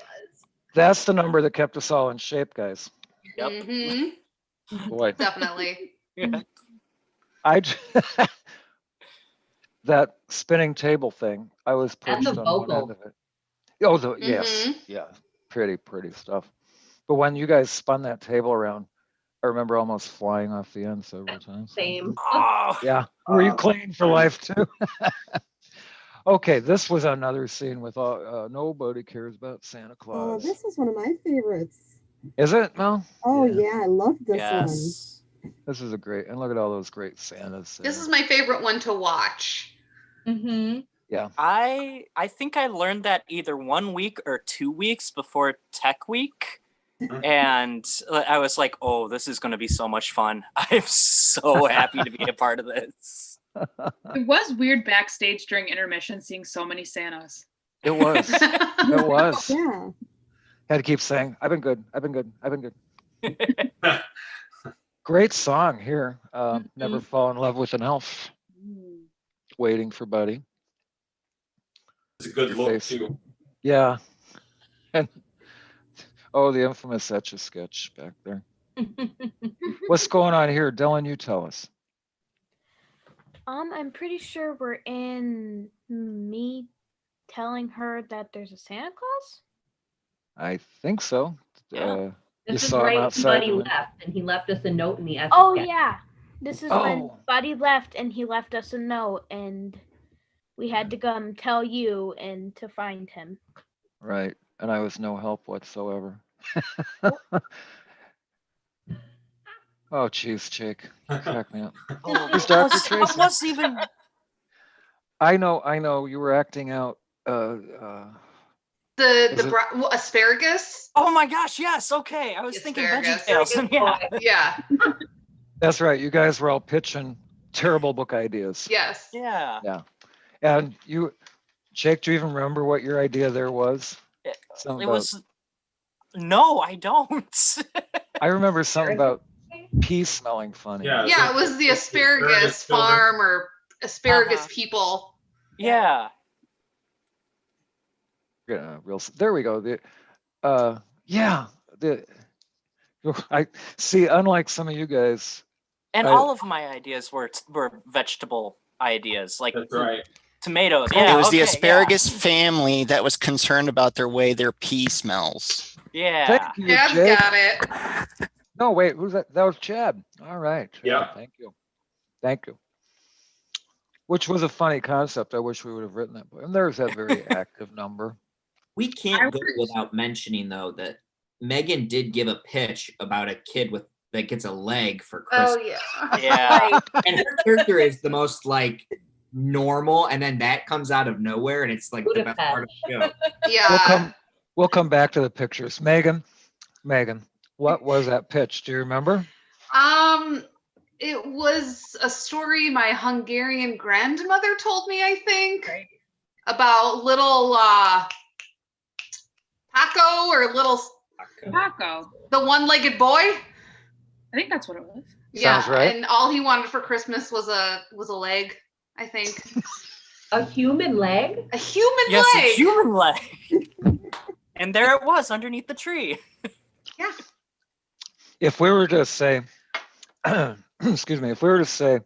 [SPEAKER 1] That's the number that kept us all in shape, guys.
[SPEAKER 6] Mm-hmm.
[SPEAKER 1] Boy.
[SPEAKER 6] Definitely.
[SPEAKER 1] That spinning table thing, I was
[SPEAKER 8] And
[SPEAKER 1] perched
[SPEAKER 8] the
[SPEAKER 1] on one
[SPEAKER 8] vocal.
[SPEAKER 1] end of it. Oh, yes. Yeah. Pretty stuff. But when you guys spun that table around, I remember almost flying off the end several times.
[SPEAKER 8] Same.
[SPEAKER 1] Yeah. Were you clinging for life too? Okay, this was another scene with nobody cares about Santa
[SPEAKER 10] Oh,
[SPEAKER 1] Claus.
[SPEAKER 10] this was one of my favorites.
[SPEAKER 1] Is it, Mel?
[SPEAKER 10] Oh yeah, I love this
[SPEAKER 2] Yes.
[SPEAKER 1] This is a great, and look at all those great Santas.
[SPEAKER 6] This is my favorite one to watch.
[SPEAKER 1] Yeah.
[SPEAKER 2] I think I learned that either 1 week or 2 weeks before Tech Week. And I was like, oh, this is going to be so much fun. I'm so happy to be a part of this.
[SPEAKER 4] It was weird backstage during intermission seeing so many Santas.
[SPEAKER 1] It was. It was.
[SPEAKER 10] Yeah.
[SPEAKER 1] Had to keep saying, I've been good. I've been good. I've been good. Great song here. Never Fall in Love with an Elf. Waiting for Buddy.
[SPEAKER 3] It's a good look too.
[SPEAKER 1] Yeah. And oh, the infamous Etch a Sketch back there. What's going on here? Dylan, you tell us.
[SPEAKER 7] I'm pretty sure we're in me telling her that there's a Santa Claus.
[SPEAKER 1] I think so.
[SPEAKER 2] Yeah.
[SPEAKER 1] You
[SPEAKER 8] This is
[SPEAKER 1] saw him
[SPEAKER 8] right when
[SPEAKER 1] outside.
[SPEAKER 8] Buddy
[SPEAKER 1] the window.
[SPEAKER 8] left, and he left us a note in the Etch a
[SPEAKER 7] Oh
[SPEAKER 8] Sketch.
[SPEAKER 7] yeah, this is when
[SPEAKER 1] Oh.
[SPEAKER 7] Buddy left, and he left us a note, and we had to come tell you and to find him.
[SPEAKER 1] Right. And I was no help whatsoever. Oh, jeez, Jake. Crack me up. Who's Dr. Tracy?
[SPEAKER 2] I wasn't even.
[SPEAKER 1] I know. You were acting out.
[SPEAKER 6] Asparagus.
[SPEAKER 2] Oh my gosh, yes. Okay. I was thinking
[SPEAKER 6] Asparagus.
[SPEAKER 2] VeggieTales. Yeah.
[SPEAKER 6] Yeah.
[SPEAKER 1] That's right. You guys were all pitching terrible book ideas.
[SPEAKER 6] Yes.
[SPEAKER 2] Yeah.
[SPEAKER 1] Yeah. And you, Jake, do you even remember what your idea there was?
[SPEAKER 2] It
[SPEAKER 1] Something
[SPEAKER 2] was. No, I don't.
[SPEAKER 1] I remember something about pea smelling funny.
[SPEAKER 6] Yeah, it was the asparagus farm or asparagus people.
[SPEAKER 2] Yeah.
[SPEAKER 1] Yeah, there we go. I see. Unlike some of you guys,
[SPEAKER 2] And all of my ideas were vegetable ideas, like tomatoes. Yeah,
[SPEAKER 13] it was the
[SPEAKER 2] okay,
[SPEAKER 13] asparagus family that was concerned about their way their pea smells.
[SPEAKER 2] Yeah.
[SPEAKER 1] Thank you,
[SPEAKER 6] Chad's
[SPEAKER 1] Jake.
[SPEAKER 6] got it.
[SPEAKER 1] No, wait, who's that? That was Chad. All right. Chad,
[SPEAKER 3] Yeah.
[SPEAKER 1] Thank you. Thank you. Which was a funny concept. I wish we would have written that book. And there's that very active number.
[SPEAKER 9] We can't go without mentioning though that Megan did give a pitch about a kid that gets a leg for Christmas.
[SPEAKER 6] Oh yeah.
[SPEAKER 2] Yeah.
[SPEAKER 9] And her character is the most like normal, and then that comes out of nowhere, and it's like the best part of the show.
[SPEAKER 6] Yeah.
[SPEAKER 1] We'll come back to the pictures. Megan, what was that pitch? Do you remember?
[SPEAKER 6] It was a story my Hungarian grandmother told me, I think, about little Paco or little
[SPEAKER 4] Paco.
[SPEAKER 6] the one-legged boy.
[SPEAKER 4] I think that's what it was.
[SPEAKER 1] Sounds right.
[SPEAKER 6] And all he wanted for Christmas was a leg, I think.
[SPEAKER 8] A human leg?
[SPEAKER 6] A human
[SPEAKER 2] Yes,
[SPEAKER 6] leg.
[SPEAKER 2] a human leg. And there it was underneath the tree.
[SPEAKER 6] Yeah.
[SPEAKER 1] If we were to say, excuse me, if we were to say,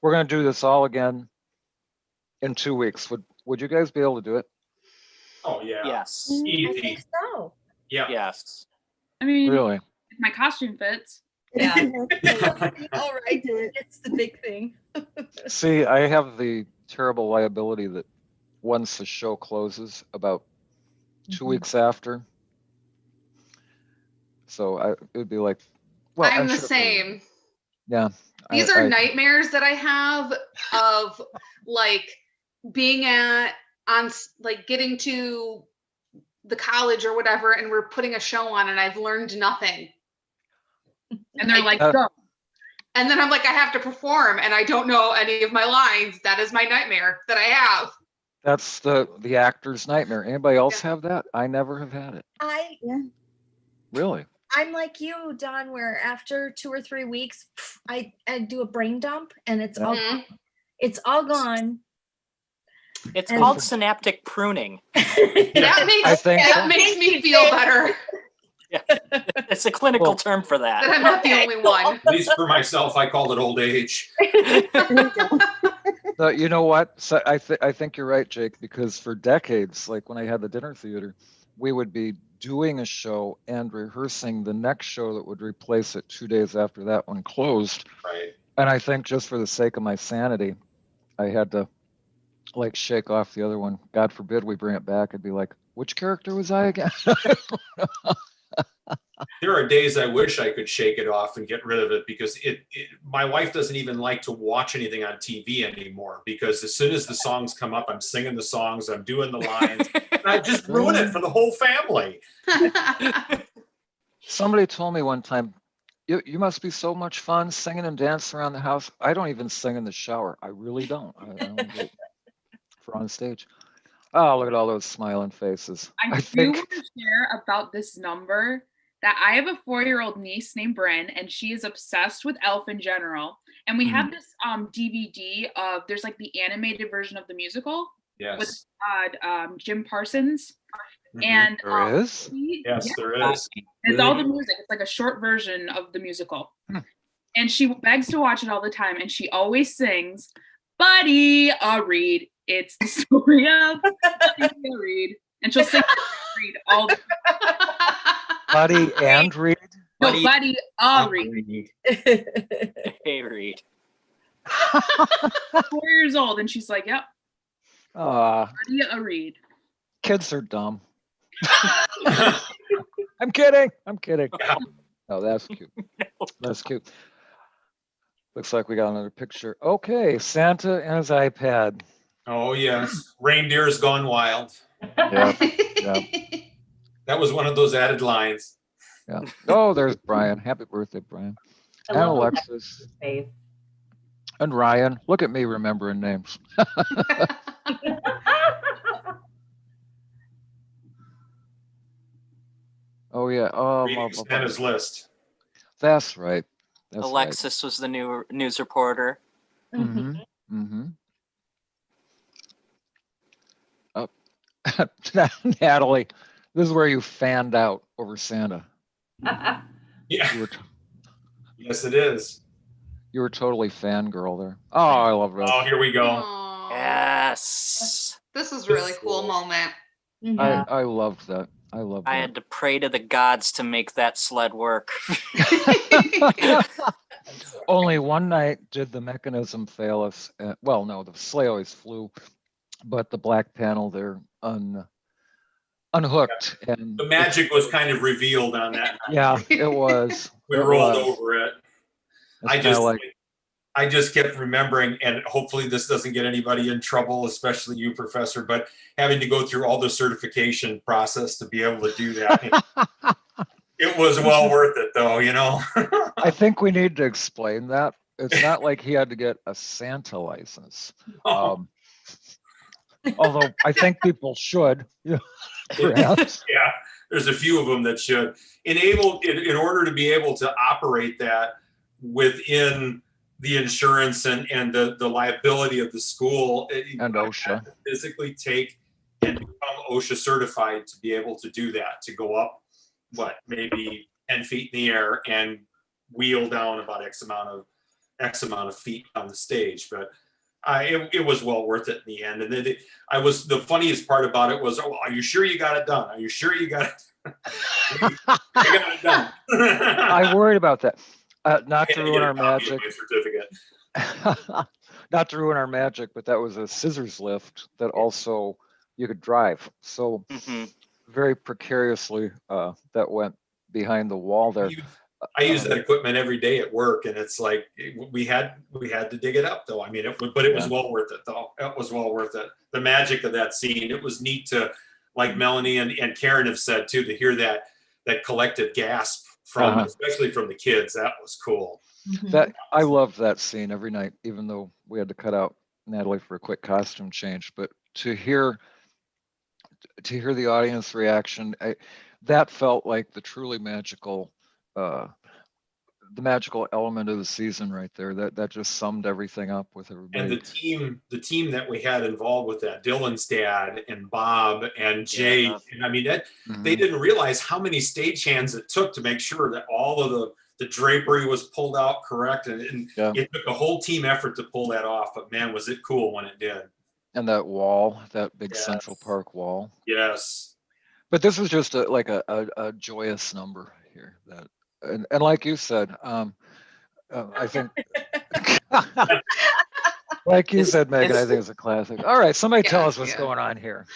[SPEAKER 1] we're going to do this all again in 2 weeks, would you guys be able to do it?
[SPEAKER 3] Oh yeah.
[SPEAKER 2] Yes.
[SPEAKER 5] I
[SPEAKER 3] Easy.
[SPEAKER 5] think so.
[SPEAKER 3] Yeah.
[SPEAKER 2] Yes.
[SPEAKER 4] I mean,
[SPEAKER 1] Really?
[SPEAKER 4] if my costume fits.
[SPEAKER 5] Yeah.
[SPEAKER 10] All
[SPEAKER 5] All right, it's the big thing.
[SPEAKER 1] See, I have the terrible liability that once the show closes, about 2
[SPEAKER 5] Mhm.
[SPEAKER 1] weeks after. So it would be like, well,
[SPEAKER 6] I'm the
[SPEAKER 1] sure-
[SPEAKER 6] same.
[SPEAKER 1] Yeah.
[SPEAKER 6] These are nightmares that I have of like being like getting to the college or whatever, and we're putting a show on and I've learned nothing.
[SPEAKER 4] And they're like,
[SPEAKER 1] Uh,
[SPEAKER 4] go.
[SPEAKER 6] And then I'm like, I have to perform and I don't know any of my lines. That is my nightmare that I have.
[SPEAKER 1] That's the actor's nightmare. Anybody else have that? I never have had it. Really?
[SPEAKER 5] I'm like you, Don, where after 2 or 3 weeks, I do a brain dump and it's all
[SPEAKER 6] Mhm.
[SPEAKER 5] it's all gone.
[SPEAKER 2] It's
[SPEAKER 5] And-
[SPEAKER 2] called synaptic pruning.
[SPEAKER 6] That
[SPEAKER 1] I think so.
[SPEAKER 6] makes me feel better
[SPEAKER 2] It's a clinical
[SPEAKER 1] Well-
[SPEAKER 2] term for
[SPEAKER 6] that
[SPEAKER 2] that.
[SPEAKER 6] I'm not the only one.
[SPEAKER 3] At least for myself, I call it old age.
[SPEAKER 1] So, you know what? So I think you're right, Jake, because for decades, like when I had the dinner theater, we would be doing a show and rehearsing the next show that would replace it 2 days after that one closed.
[SPEAKER 3] Right.
[SPEAKER 1] And I think just for the sake of my sanity, I had to like shake off the other one. God forbid we bring it back. I'd be like, which character was I again?
[SPEAKER 3] There are days I wish I could shake it off and get rid of it because my wife doesn't even like to watch anything on TV anymore because as soon as the songs come up, I'm singing the songs, I'm doing the lines, and I just ruin it for the whole family.
[SPEAKER 1] Somebody told me one time, you must be so much fun singing and dancing around the house. I don't even sing in the shower. I really don't. I don't do it for on stage. Oh, look at all those smiling faces.
[SPEAKER 4] I do
[SPEAKER 1] think
[SPEAKER 4] want to share about this number that I have a 4-year-old niece named Bryn, and she is obsessed with Elf in general. And we have this DVD of there's like the animated version of the musical with
[SPEAKER 3] Yes.
[SPEAKER 4] Jim Parsons.
[SPEAKER 3] Mhm.
[SPEAKER 4] And
[SPEAKER 1] there is.
[SPEAKER 3] Yes, there is.
[SPEAKER 4] it's all the music. It's like a short version of the musical. And she begs to watch it all the time, and she always sings, "Buddy, Reed. It's the story of Buddy, Reed." And she'll sing Reed all the
[SPEAKER 1] Buddy and Reed.
[SPEAKER 4] No,
[SPEAKER 9] Buddy,
[SPEAKER 4] Buddy, Reed.
[SPEAKER 2] Hey, Reed.
[SPEAKER 4] 4 years old, and she's like, "Yep, Buddy, Reed."
[SPEAKER 1] Kids are dumb. I'm kidding. Oh, that's cute. That's cute. Looks like we got another picture. Okay, Santa and his iPad.
[SPEAKER 3] Oh, yes. Reindeer's gone wild.
[SPEAKER 1] Yeah.
[SPEAKER 3] That was one of those added lines.
[SPEAKER 1] Yeah. Oh, there's Brian. Happy birthday, Brian.
[SPEAKER 8] I
[SPEAKER 1] And
[SPEAKER 8] love the
[SPEAKER 1] Alexis.
[SPEAKER 8] face.
[SPEAKER 1] And Ryan. Look at me remembering names. Oh, yeah. Oh,
[SPEAKER 3] Reading Santa's list.
[SPEAKER 1] that's right. That's
[SPEAKER 2] Alexis was the new news reporter.
[SPEAKER 1] right. Mm-hmm. Mm-hmm. Oh, Natalie, this is where you fanned out over Santa.
[SPEAKER 3] Yeah.
[SPEAKER 1] You were,
[SPEAKER 3] Yes, it is.
[SPEAKER 1] you were totally fangirl there. Oh, I love that.
[SPEAKER 3] Oh, here we go.
[SPEAKER 6] Aw.
[SPEAKER 2] Yes.
[SPEAKER 6] This is a really cool moment.
[SPEAKER 1] I loved that. I loved
[SPEAKER 2] I
[SPEAKER 1] that.
[SPEAKER 2] had to pray to the gods to make that sled work.
[SPEAKER 1] Only one night did the mechanism fail us. Well, no, the sleigh always flew, but the black panel there unhooked, and
[SPEAKER 3] The magic was kind of revealed on that night.
[SPEAKER 1] yeah, it was.
[SPEAKER 3] We
[SPEAKER 1] It
[SPEAKER 3] rolled
[SPEAKER 1] was.
[SPEAKER 3] over it.
[SPEAKER 1] It's
[SPEAKER 3] I
[SPEAKER 1] kinda
[SPEAKER 3] just
[SPEAKER 1] like
[SPEAKER 3] I just kept remembering, and hopefully this doesn't get anybody in trouble, especially you, Professor, but having to go through all the certification process to be able to do that. It was well worth it, though, you know.
[SPEAKER 1] I think we need to explain that. It's not like he had to get a Santa license. Although I think people should. Yeah, perhaps.
[SPEAKER 3] Yeah, there's a few of them that should. In order to be able to operate that within the insurance and the liability of the school,
[SPEAKER 1] And OSHA.
[SPEAKER 3] physically take and become OSHA certified to be able to do that, to go up, maybe 10 feet in the air and wheel down about X amount of feet on the stage. But it was well worth it in the end. And then the funniest part about it was, are you sure you got it done? Are you sure you got it? I got it done.
[SPEAKER 1] I worried about that. Not to ruin our magic. Not to ruin our magic, but that was a scissors lift that also you could drive. So very precariously that went behind the wall there.
[SPEAKER 3] I use that equipment every day at work, and it's like we had to dig it up, though. I mean, it was well worth it, though. It was well worth it. The magic of that scene. It was neat to, like Melanie and Karen have said too, to hear that collective gasp from, especially from the kids. That was cool.
[SPEAKER 1] That I loved that scene every night, even though we had to cut out Natalie for a quick costume change. But to hear the audience reaction, that felt like the truly magical. The magical element of the season right there. That just summed everything up with everybody.
[SPEAKER 3] And the team that we had involved with that, Dylan's dad and Bob and Jay, and I mean they didn't realize how many stagehands it took to make sure that all of the drapery was pulled out correct, and it took a whole team effort to pull that off. But man, was it cool when it did.
[SPEAKER 1] And that wall, that big Central Park wall.
[SPEAKER 3] Yes.
[SPEAKER 1] But this was just like a joyous number here. And like you said, I think, like you said, Megan, I think it's a classic. All right, somebody tell us what's going on here.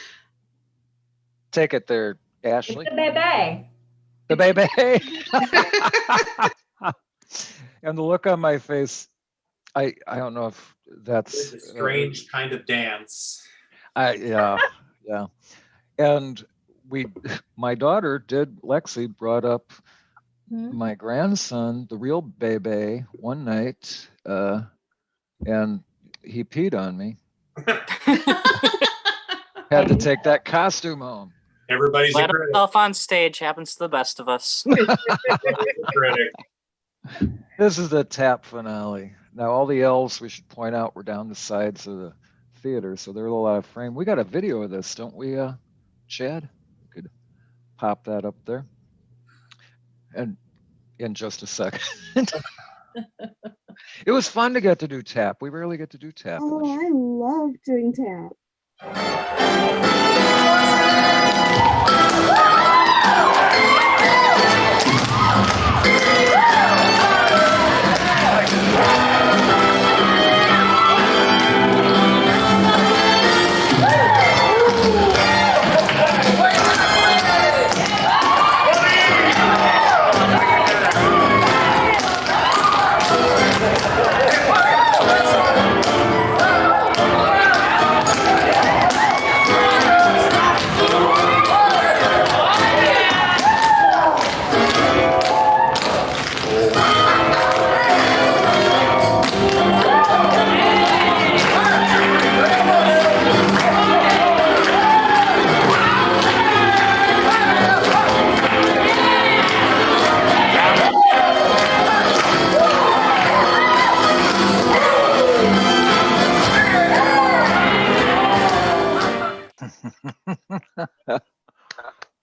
[SPEAKER 1] Take it there, Ashley.
[SPEAKER 8] The baby.
[SPEAKER 1] The baby. And the look on my face, I don't know if that's
[SPEAKER 3] it's a strange kind of dance.
[SPEAKER 1] Yeah. And my daughter Lexi brought up my grandson, the real baby, one night, and he peed on me. Had to take that costume home.
[SPEAKER 3] Everybody's
[SPEAKER 2] let himself on stage. Happens to the best of us.
[SPEAKER 1] This is the TAP finale. Now, all the elves, we should point out, were down the sides of the theater, so there were a lot of frame. We got a video of this, don't we, Chad? We could pop that up there. And in just a second. It was fun to get to do TAP. We rarely get to do TAP.
[SPEAKER 10] Oh, I love doing TAP.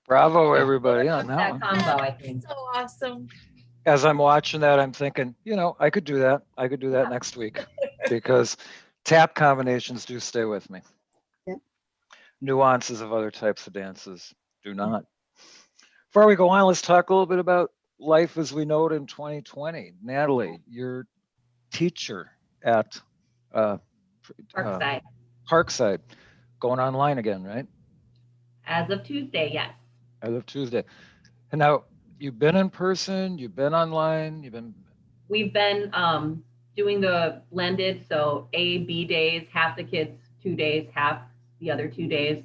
[SPEAKER 1] Bravo, everybody, on that one.
[SPEAKER 8] Combo, I think.
[SPEAKER 5] So awesome.
[SPEAKER 1] As I'm watching that, I'm thinking, I could do that. I could do that next week because TAP combinations do stay with me.
[SPEAKER 10] Yep.
[SPEAKER 1] Nuances of other types of dances do not. Before we go on, let's talk a little bit about life as we know it in 2020. Natalie, your teacher at Parkside, going online again, right?
[SPEAKER 8] As of Tuesday, yes.
[SPEAKER 1] As of Tuesday. And now you've been in person, you've been online,
[SPEAKER 8] We've been doing the blended, so A, B days, half the kids 2 days, half the other 2 days.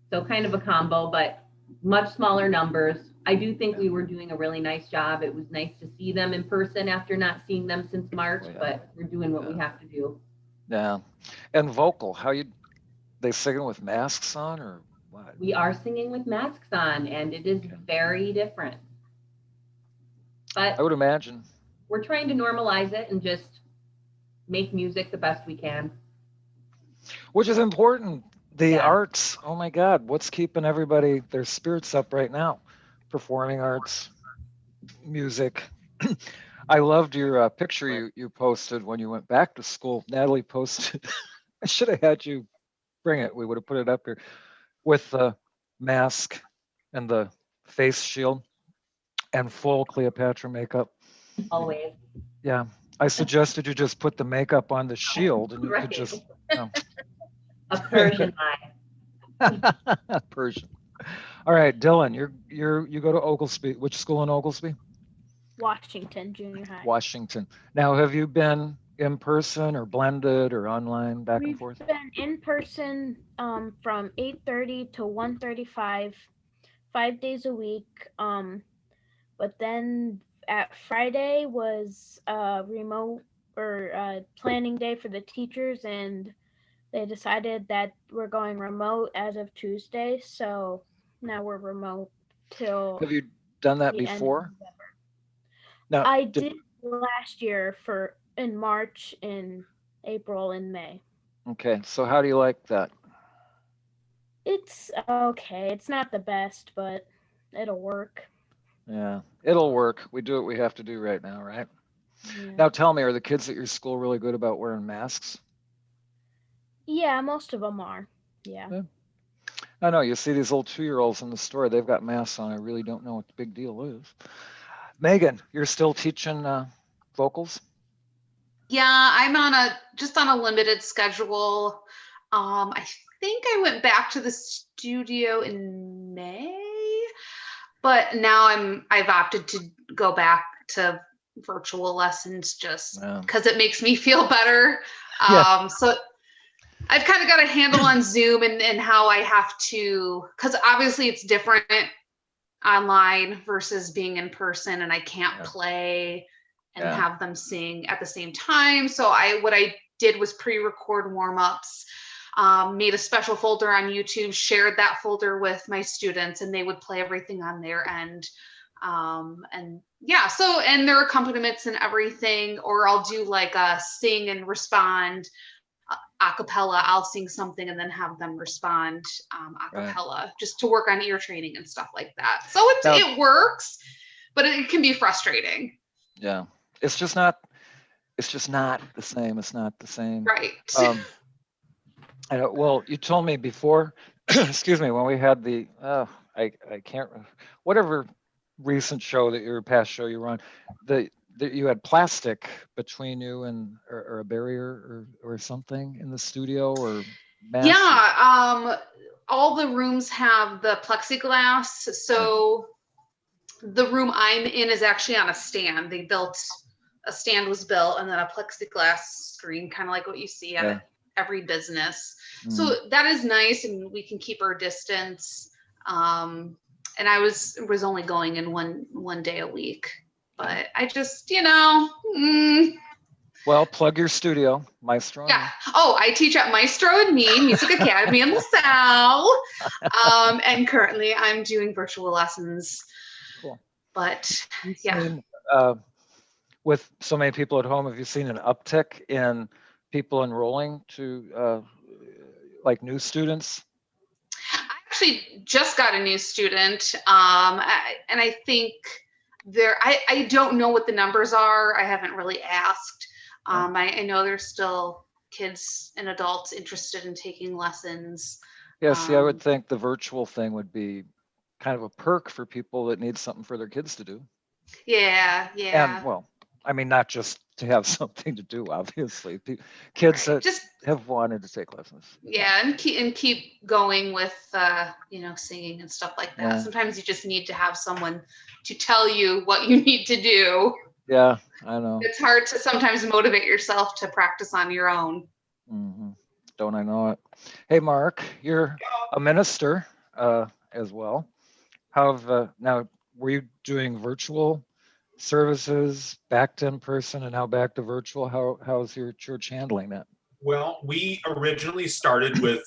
[SPEAKER 8] So kind of a combo, but much smaller numbers. I do think we were doing a really nice job. It was nice to see them in person after not seeing them since March, but we're doing what we have to do.
[SPEAKER 1] Yeah. And vocal, they singing with masks on or what?
[SPEAKER 8] We are singing with masks on, and it is very different. But
[SPEAKER 1] I would imagine.
[SPEAKER 8] We're trying to normalize it and just make music the best we can.
[SPEAKER 1] Which is important. The arts, oh my God, what's keeping everybody, their spirits up right now? Performing arts, music. I loved your picture you posted when you went back to school. Natalie posted, I should have had you bring it. We would have put it up here with the mask and the face shield and full Cleopatra makeup.
[SPEAKER 8] Always.
[SPEAKER 1] Yeah. I suggested you just put the makeup on the shield and you could just.
[SPEAKER 8] A Persian eye.
[SPEAKER 1] Persian. All right, Dylan, you go to Oglesby. Which school in Oglesby?
[SPEAKER 7] Washington Junior High.
[SPEAKER 1] Washington. Now, have you been in person or blended or online back and forth?
[SPEAKER 7] We've been in person from 8:30 to 1:35, 5 days a week. But then at Friday was remote or planning day for the teachers, and they decided that we're going remote as of Tuesday. So now we're remote till.
[SPEAKER 1] Have you done that before? No,
[SPEAKER 7] I did last year in March, in April, and May.
[SPEAKER 1] Okay, so how do you like that?
[SPEAKER 7] It's okay. It's not the best, but it'll work.
[SPEAKER 1] Yeah, it'll work. We do what we have to do right now, right?
[SPEAKER 7] Yeah.
[SPEAKER 1] Now tell me, are the kids at your school really good about wearing masks?
[SPEAKER 7] Yeah, most of them are. Yeah.
[SPEAKER 1] I know, you see these little 2-year-olds in the store, they've got masks on. I really don't know what the big deal is. Megan, you're still teaching vocals?
[SPEAKER 6] Yeah, I'm just on a limited schedule. I think I went back to the studio in May, but now I've opted to go back to virtual lessons just because it makes me feel better. So I've kind of got a handle on Zoom and how I have to, because obviously it's different online versus being in person, and I can't play and have them sing at the same time. So what I did was pre-record warm-ups, made a special folder on YouTube, shared that folder with my students, and they would play everything on their end. And their accompaniments and everything, or I'll do like a sing and respond a cappella. I'll sing something and then have them respond a cappella, just to work on ear training and stuff like that. So it works, but it can be frustrating.
[SPEAKER 1] Yeah, it's just not the same. It's not the same.
[SPEAKER 6] Right.
[SPEAKER 1] Well, you told me before, excuse me, when we had the, I can't, whatever recent show past show you were on, that you had plastic between you and or a barrier or something in the studio or mask?
[SPEAKER 6] Yeah, all the rooms have the plexiglass. So the room I'm in is actually on a stand. A stand was built and then a plexiglass screen, kind of like what you see at every business. So that is nice, and we can keep our distance. And I was only going in one day a week, but I just,
[SPEAKER 1] Well, plug your studio, Maestro.
[SPEAKER 6] Yeah. Oh, I teach at Maestro and Me Music Academy in LaSalle. And currently I'm doing virtual lessons.
[SPEAKER 1] Cool.
[SPEAKER 6] But yeah.
[SPEAKER 1] With so many people at home, have you seen an uptick in people enrolling to like new students?
[SPEAKER 6] I actually just got a new student. And I think I don't know what the numbers are. I haven't really asked. I know there's still kids and adults interested in taking lessons.
[SPEAKER 1] Yeah, see, I would think the virtual thing would be kind of a perk for people that need something for their kids to do.
[SPEAKER 6] Yeah.
[SPEAKER 1] And well, I mean, not just to have something to do, obviously. Kids that just have wanted to take lessons.
[SPEAKER 6] Yeah, and keep going with singing and stuff like that. Sometimes you just need to have someone to tell you what you need to do.
[SPEAKER 1] Yeah, I know.
[SPEAKER 6] It's hard to sometimes motivate yourself to practice on your own.
[SPEAKER 1] Hmm. Don't I know it? Hey, Mark, you're a minister as well. How have now? Were you doing virtual services back to in person and now back to virtual? How's your church handling that?
[SPEAKER 3] Well, we originally started with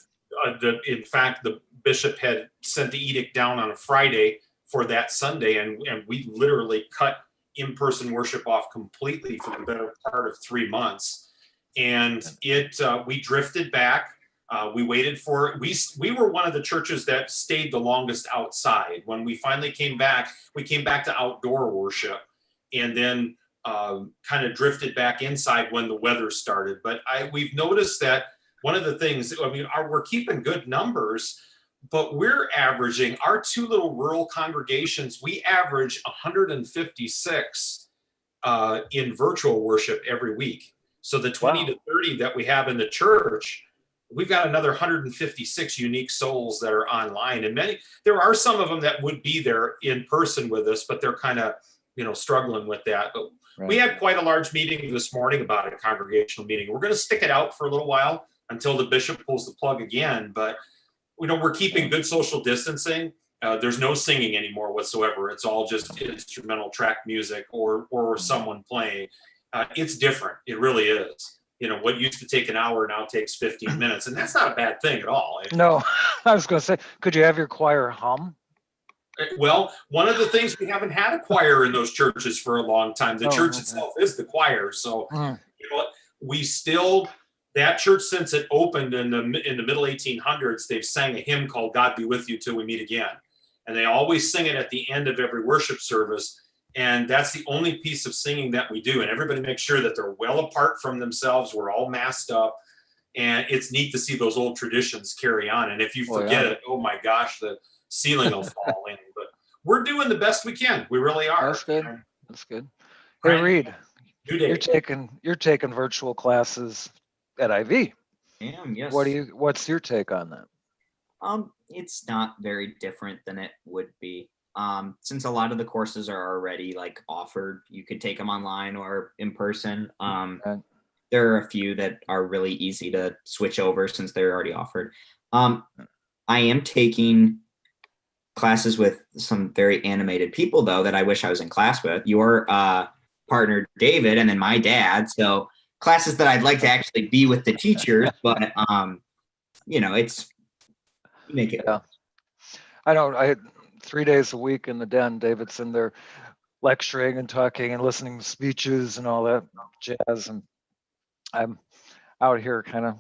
[SPEAKER 3] in fact, the bishop had sent the edict down on a Friday for that Sunday, and we literally cut in-person worship off completely for the better part of 3 months. And we drifted back. We waited for we were one of the churches that stayed the longest outside. When we finally came back, we came back to outdoor worship, and then kind of drifted back inside when the weather started. But we've noticed that one of the things, I mean, we're keeping good numbers, but we're averaging, our two little rural congregations, we average 156 in virtual worship every week. So the 20 to 30 that we have in the church, we've got another 156 unique souls that are online. And there are some of them that would be there in person with us, but they're kind of, struggling with that. But we had quite a large meeting this morning about a congregational meeting. We're going to stick it out for a little while until the bishop pulls the plug again. But, we're keeping good social distancing. There's no singing anymore whatsoever. It's all just instrumental track music or someone playing. It's different. It really is. What used to take an hour now takes 15 minutes. And that's not a bad thing at all.
[SPEAKER 1] No, I was going to say, could you have your choir hum?
[SPEAKER 3] Well, one of the things, we haven't had a choir in those churches for a long time. The church itself is the choir. So, we still, that church, since it opened in the middle 1800s, they've sang a hymn called "God Be With You Till We Meet Again." And they always sing it at the end of every worship service. And that's the only piece of singing that we do. And everybody makes sure that they're well apart from themselves. We're all masked up. And it's neat to see those old traditions carry on. And if you forget it, oh my gosh, the ceiling will fall in. But we're doing the best we can. We really are.
[SPEAKER 1] That's good. That's good. Hey, Reed, you're taking virtual classes at IV.
[SPEAKER 9] I am, yes.
[SPEAKER 1] What's your take on that?
[SPEAKER 9] It's not very different than it would be. Since a lot of the courses are already offered, you could take them online or in person. There are a few that are really easy to switch over since they're already offered. I am taking classes with some very animated people, though, that I wish I was in class with. Your partner, David, and then my dad. So classes that I'd like to actually be with the teachers, but, it's, you make it.
[SPEAKER 1] Yeah. I know. I had 3 days a week in the den. David's in there lecturing and talking and listening to speeches and all that jazz. And I'm out here kind of,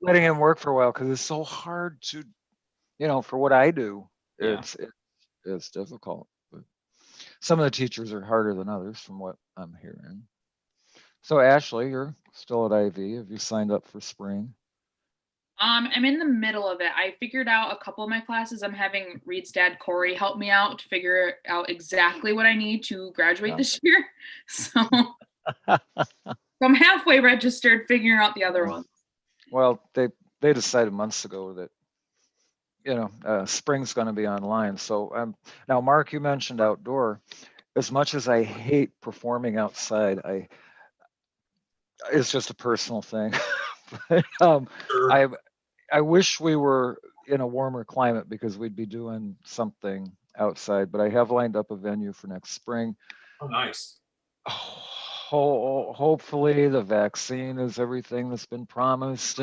[SPEAKER 1] letting him work for a while, because it's so hard to, for what I do, it's difficult. But some of the teachers are harder than others from what I'm hearing. So Ashley, you're still at IV. Have you signed up for spring?
[SPEAKER 4] I'm in the middle of it. I figured out a couple of my classes. I'm having Reed's dad, Corey, help me out to figure out exactly what I need to graduate this year. So I'm halfway registered, figuring out the other ones.
[SPEAKER 1] Well, they decided months ago that spring's going to be online. So now, Mark, you mentioned outdoor. As much as I hate performing outside, it's just a personal thing. But, I wish we were in a warmer climate, because we'd be doing something outside. But I have lined up a venue for next spring.
[SPEAKER 3] Oh, nice.
[SPEAKER 1] Hopefully the vaccine is everything that's been promised,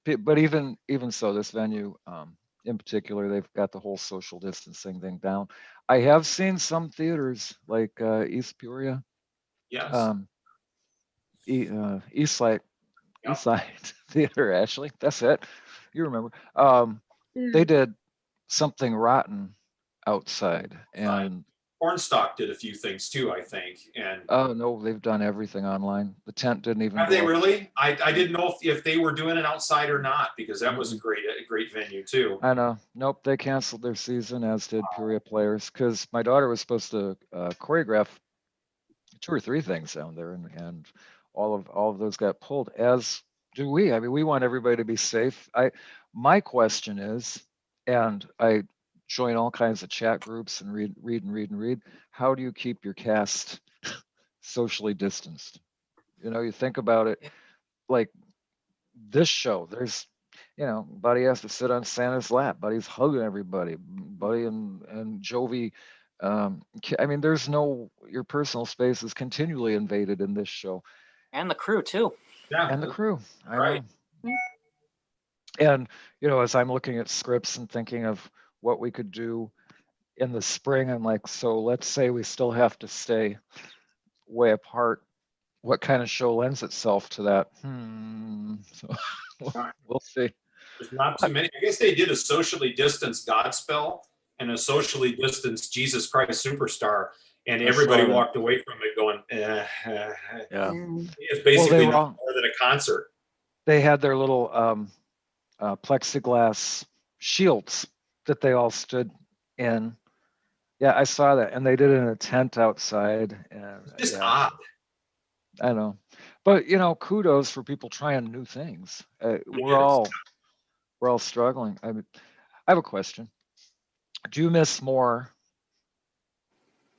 [SPEAKER 1] but even so, this venue in particular, they've got the whole social distancing thing down. I have seen some theaters like East Peoria, Eastside Theater. Ashley, that's it. You remember? They did something rotten outside, and
[SPEAKER 3] Cornstalk did a few things too, I think. And
[SPEAKER 1] oh no, they've done everything online. The tent didn't even.
[SPEAKER 3] Have they really? I didn't know if they were doing it outside or not, because that was a great venue too.
[SPEAKER 1] I know. Nope, they canceled their season, as did Peoria Players, because my daughter was supposed to choreograph 2 or 3 things down there, and all of those got pulled. As do we. I mean, we want everybody to be safe. My question is, and I join all kinds of chat groups and read. How do you keep your cast socially distanced? You think about it, like this show, there's, Buddy has to sit on Santa's lap. Buddy's hugging everybody. Buddy and Jovi. I mean, there's your personal space is continually invaded in this show.
[SPEAKER 2] And the crew too.
[SPEAKER 3] Yeah.
[SPEAKER 1] And the crew. I
[SPEAKER 3] Right.
[SPEAKER 1] know. And, as I'm looking at scripts and thinking of what we could do in the spring, I'm like, so let's say we still have to stay way apart. What kind of show lends itself to that? So we'll see.
[SPEAKER 3] There's not too many. I guess they did a socially distanced Godspell and a socially distanced Jesus Christ Superstar, and everybody walked away from it going,
[SPEAKER 1] Yeah.
[SPEAKER 3] It's basically
[SPEAKER 1] Well,
[SPEAKER 3] not more than a concert.
[SPEAKER 1] They had their little plexiglass shields that they all stood in. Yeah, I saw that, and they did it in a tent outside. And
[SPEAKER 3] It's just odd.
[SPEAKER 1] I know, but kudos for people trying new things. We're all struggling. I have a question. Do you miss more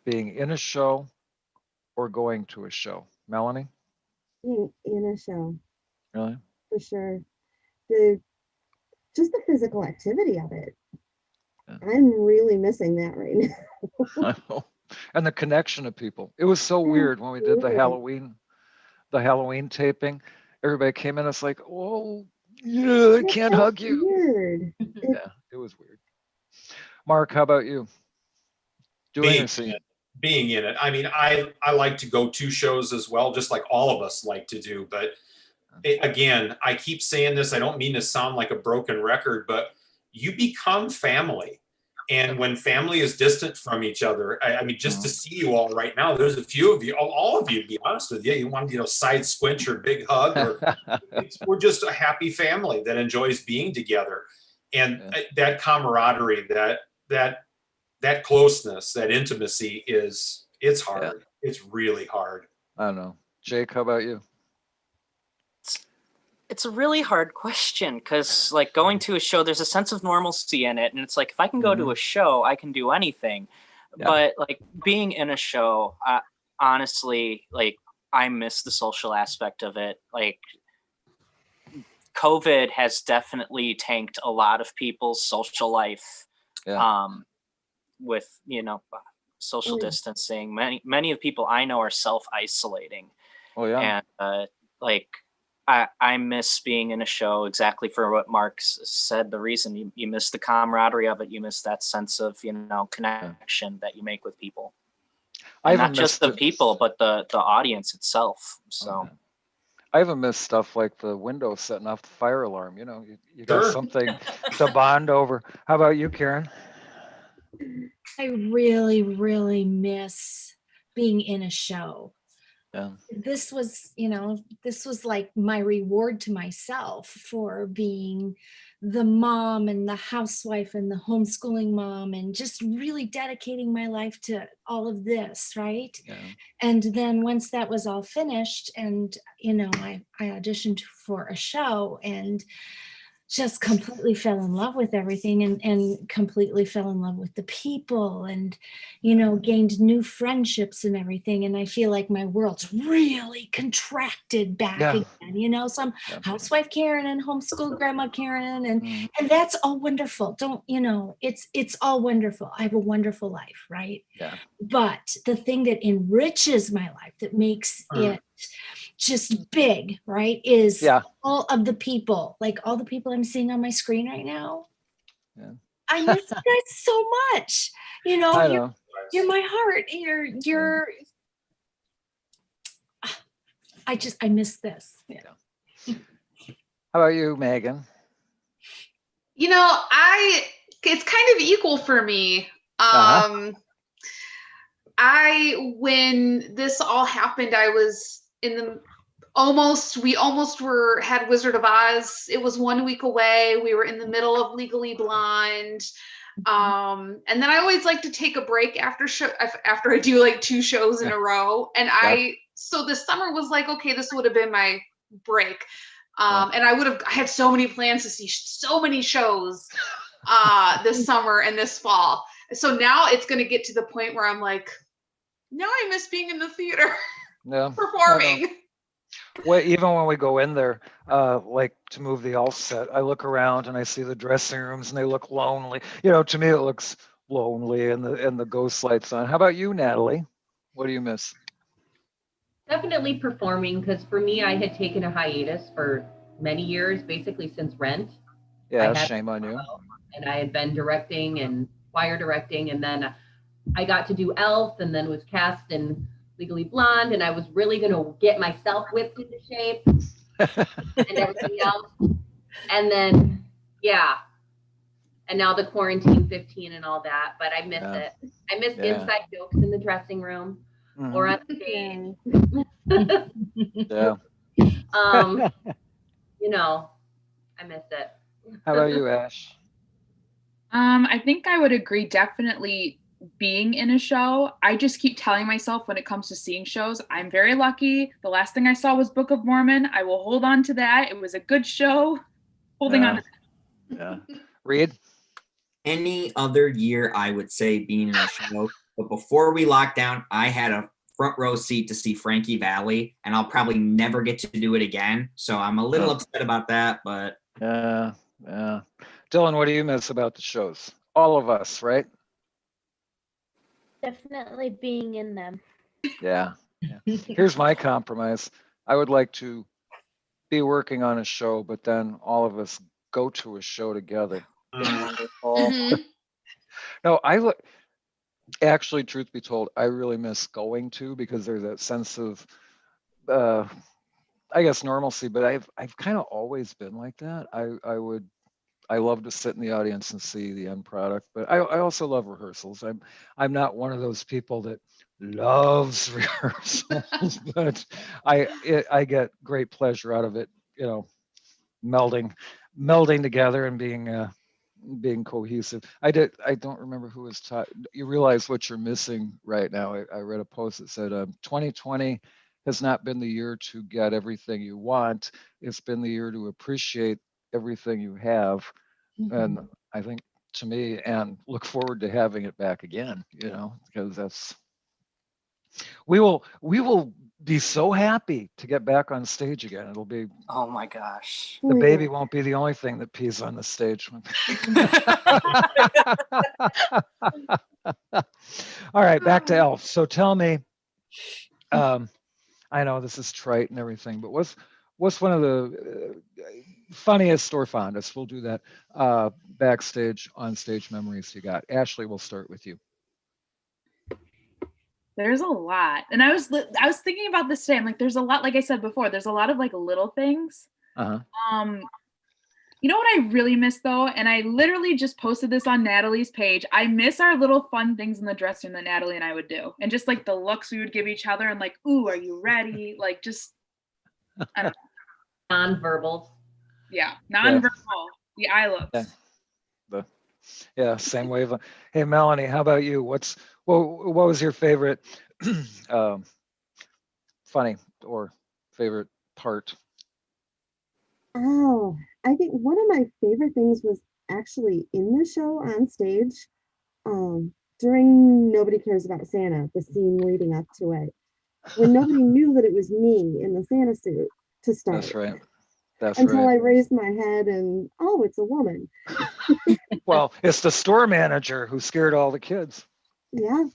[SPEAKER 1] being in a show or going to a show, Melanie?
[SPEAKER 10] Being in a show,
[SPEAKER 1] Really?
[SPEAKER 10] for sure. Just the physical activity of it.
[SPEAKER 1] Yeah.
[SPEAKER 10] I'm really missing that right now.
[SPEAKER 1] I know. And the connection of people. It was so weird when we did the Halloween taping. Everybody came in. It's like, oh, yeah, I can't hug you.
[SPEAKER 10] Weird.
[SPEAKER 1] Yeah, it was weird. Mark, how about you?
[SPEAKER 3] Being in it. I mean, I like to go to shows as well, just like all of us like to do. But again, I keep saying this. I don't mean to sound like a broken record, but you become family. And when family is distant from each other, I mean, just to see you all right now, there's a few of you, all of you, to be honest with you, you want, side squinch or big hug, or we're just a happy family that enjoys being together. And that camaraderie, that closeness, that intimacy it's hard. Yeah. It's really hard.
[SPEAKER 1] I don't know. Jake, how about you?
[SPEAKER 2] It's a really hard question because, like, going to a show, there's a sense of normalcy in it, and it's like if I can go to a show, I can do anything. Yeah. But like being in a show, honestly, like I miss the social aspect of it. Like, COVID has definitely tanked a lot of people's social life. Yeah. With social distancing. Many of people I know are self-isolating.
[SPEAKER 1] Oh yeah.
[SPEAKER 2] And I miss being in a show exactly for what Mark said. The reason you miss the camaraderie of it, you miss that sense of connection that you make with people. And not just the people, but the audience itself. So
[SPEAKER 1] I even miss stuff like the window setting off the fire alarm. You got something to bond over. How about you, Karen?
[SPEAKER 5] I really, really miss being in a show.
[SPEAKER 1] Yeah.
[SPEAKER 5] This was like my reward to myself for being the mom and the housewife and the homeschooling mom and just really dedicating my life to all of this, right? Yeah. And then once that was all finished and, I auditioned for a show and just completely fell in love with everything and completely fell in love with the people and, gained new friendships and everything. And I feel like my world's really contracted back again, so I'm housewife Karen and homeschool grandma Karen and that's all wonderful. It's all wonderful. I have a wonderful life, right?
[SPEAKER 1] Yeah.
[SPEAKER 5] But the thing that enriches my life, that makes it just big, right, is all of the people, like all the people I'm seeing on my screen right now. Yeah. I miss you guys so much.
[SPEAKER 1] I know.
[SPEAKER 5] You're my heart. I miss this. Yeah.
[SPEAKER 1] How about you, Megan?
[SPEAKER 6] It's kind of equal for me. When this all happened, I was in we almost had Wizard of Oz. It was 1 week away. We were in the middle of Legally Blonde. And then I always like to take a break after I do like 2 shows in a row. And so this summer was like, okay, this would have been my break. And I had so many plans to see so many shows. this summer and this fall. So now it's going to get to the point where I'm like, now I miss being in the theater
[SPEAKER 1] Yeah.
[SPEAKER 6] performing.
[SPEAKER 1] Well, even when we go in there, like to move the elf set, I look around and I see the dressing rooms and they look lonely. To me it looks lonely and the ghost lights on. How about you, Natalie? What do you miss?
[SPEAKER 8] Definitely performing, because for me, I had taken a hiatus for many years, basically since Rent.
[SPEAKER 1] Yeah, shame on you.
[SPEAKER 8] And I had been directing and choir directing, and then I got to do Elf, and then was cast in Legally Blonde, and I was really going to get myself whipped into shape and everything else. And then, yeah. And now the quarantine 15 and all that, but I miss it. I miss inside jokes in the dressing room or on stage.
[SPEAKER 1] Yeah.
[SPEAKER 8] I miss it.
[SPEAKER 1] How about you, Ash?
[SPEAKER 4] I think I would agree, definitely being in a show. I just keep telling myself when it comes to seeing shows, I'm very lucky. The last thing I saw was Book of Mormon. I will hold on to that. It was a good show. Holding on to
[SPEAKER 1] that. Yeah. Reed?
[SPEAKER 9] Any other year, I would say being in a show. But before we locked down, I had a front row seat to see Frankie Valli, and I'll probably never get to do it again. So I'm a little upset about that, but.
[SPEAKER 1] Yeah. Dylan, what do you miss about the shows? All of us, right?
[SPEAKER 7] Definitely being in them.
[SPEAKER 1] Yeah. Here's my compromise. I would like to be working on a show, but then all of us go to a show together. No, actually, truth be told, I really miss going to, because there's that sense of I guess normalcy, but I've kind of always been like that. I love to sit in the audience and see the end product, but I also love rehearsals. I'm not one of those people that loves rehearsals, but I get great pleasure out of it, melding together and being cohesive. I don't remember who was taught. You realize what you're missing right now. I read a post that said 2020 has not been the year to get everything you want. It's been the year to appreciate everything you have. And I think, to me, and look forward to having it back again, because we will be so happy to get back on stage again. It'll be,
[SPEAKER 2] oh my gosh,
[SPEAKER 1] the baby won't be the only thing that pees on the stage. All right, back to Elf. So tell me, I know this is trite and everything, but what's one of the funniest or fondest, we'll do that, backstage, on stage memories you got? Ashley, we'll start with you.
[SPEAKER 4] There's a lot. And I was thinking about this today. I'm like, there's a lot, like I said before, there's a lot of like little things. You know what I really miss though? And I literally just posted this on Natalie's page. I miss our little fun things in the dressing room that Natalie and I would do. And just like the looks we would give each other and like, ooh, are you ready? Like just, I don't know.
[SPEAKER 8] Non-verbals.
[SPEAKER 4] Yeah, non-verbal. The eye looks.
[SPEAKER 1] Yeah, same wavelength. Hey, Melanie, how about you? What was your favorite funny or favorite part?
[SPEAKER 10] Oh, I think one of my favorite things was actually in the show on stage, during Nobody Cares About Santa, the scene leading up to it, when nobody knew that it was me in the Santa suit to start.
[SPEAKER 1] That's right. That's
[SPEAKER 10] until
[SPEAKER 1] right.
[SPEAKER 10] I raised my head and, oh, it's a woman.
[SPEAKER 1] Well, it's the store manager who scared all the kids.
[SPEAKER 10] Yeah.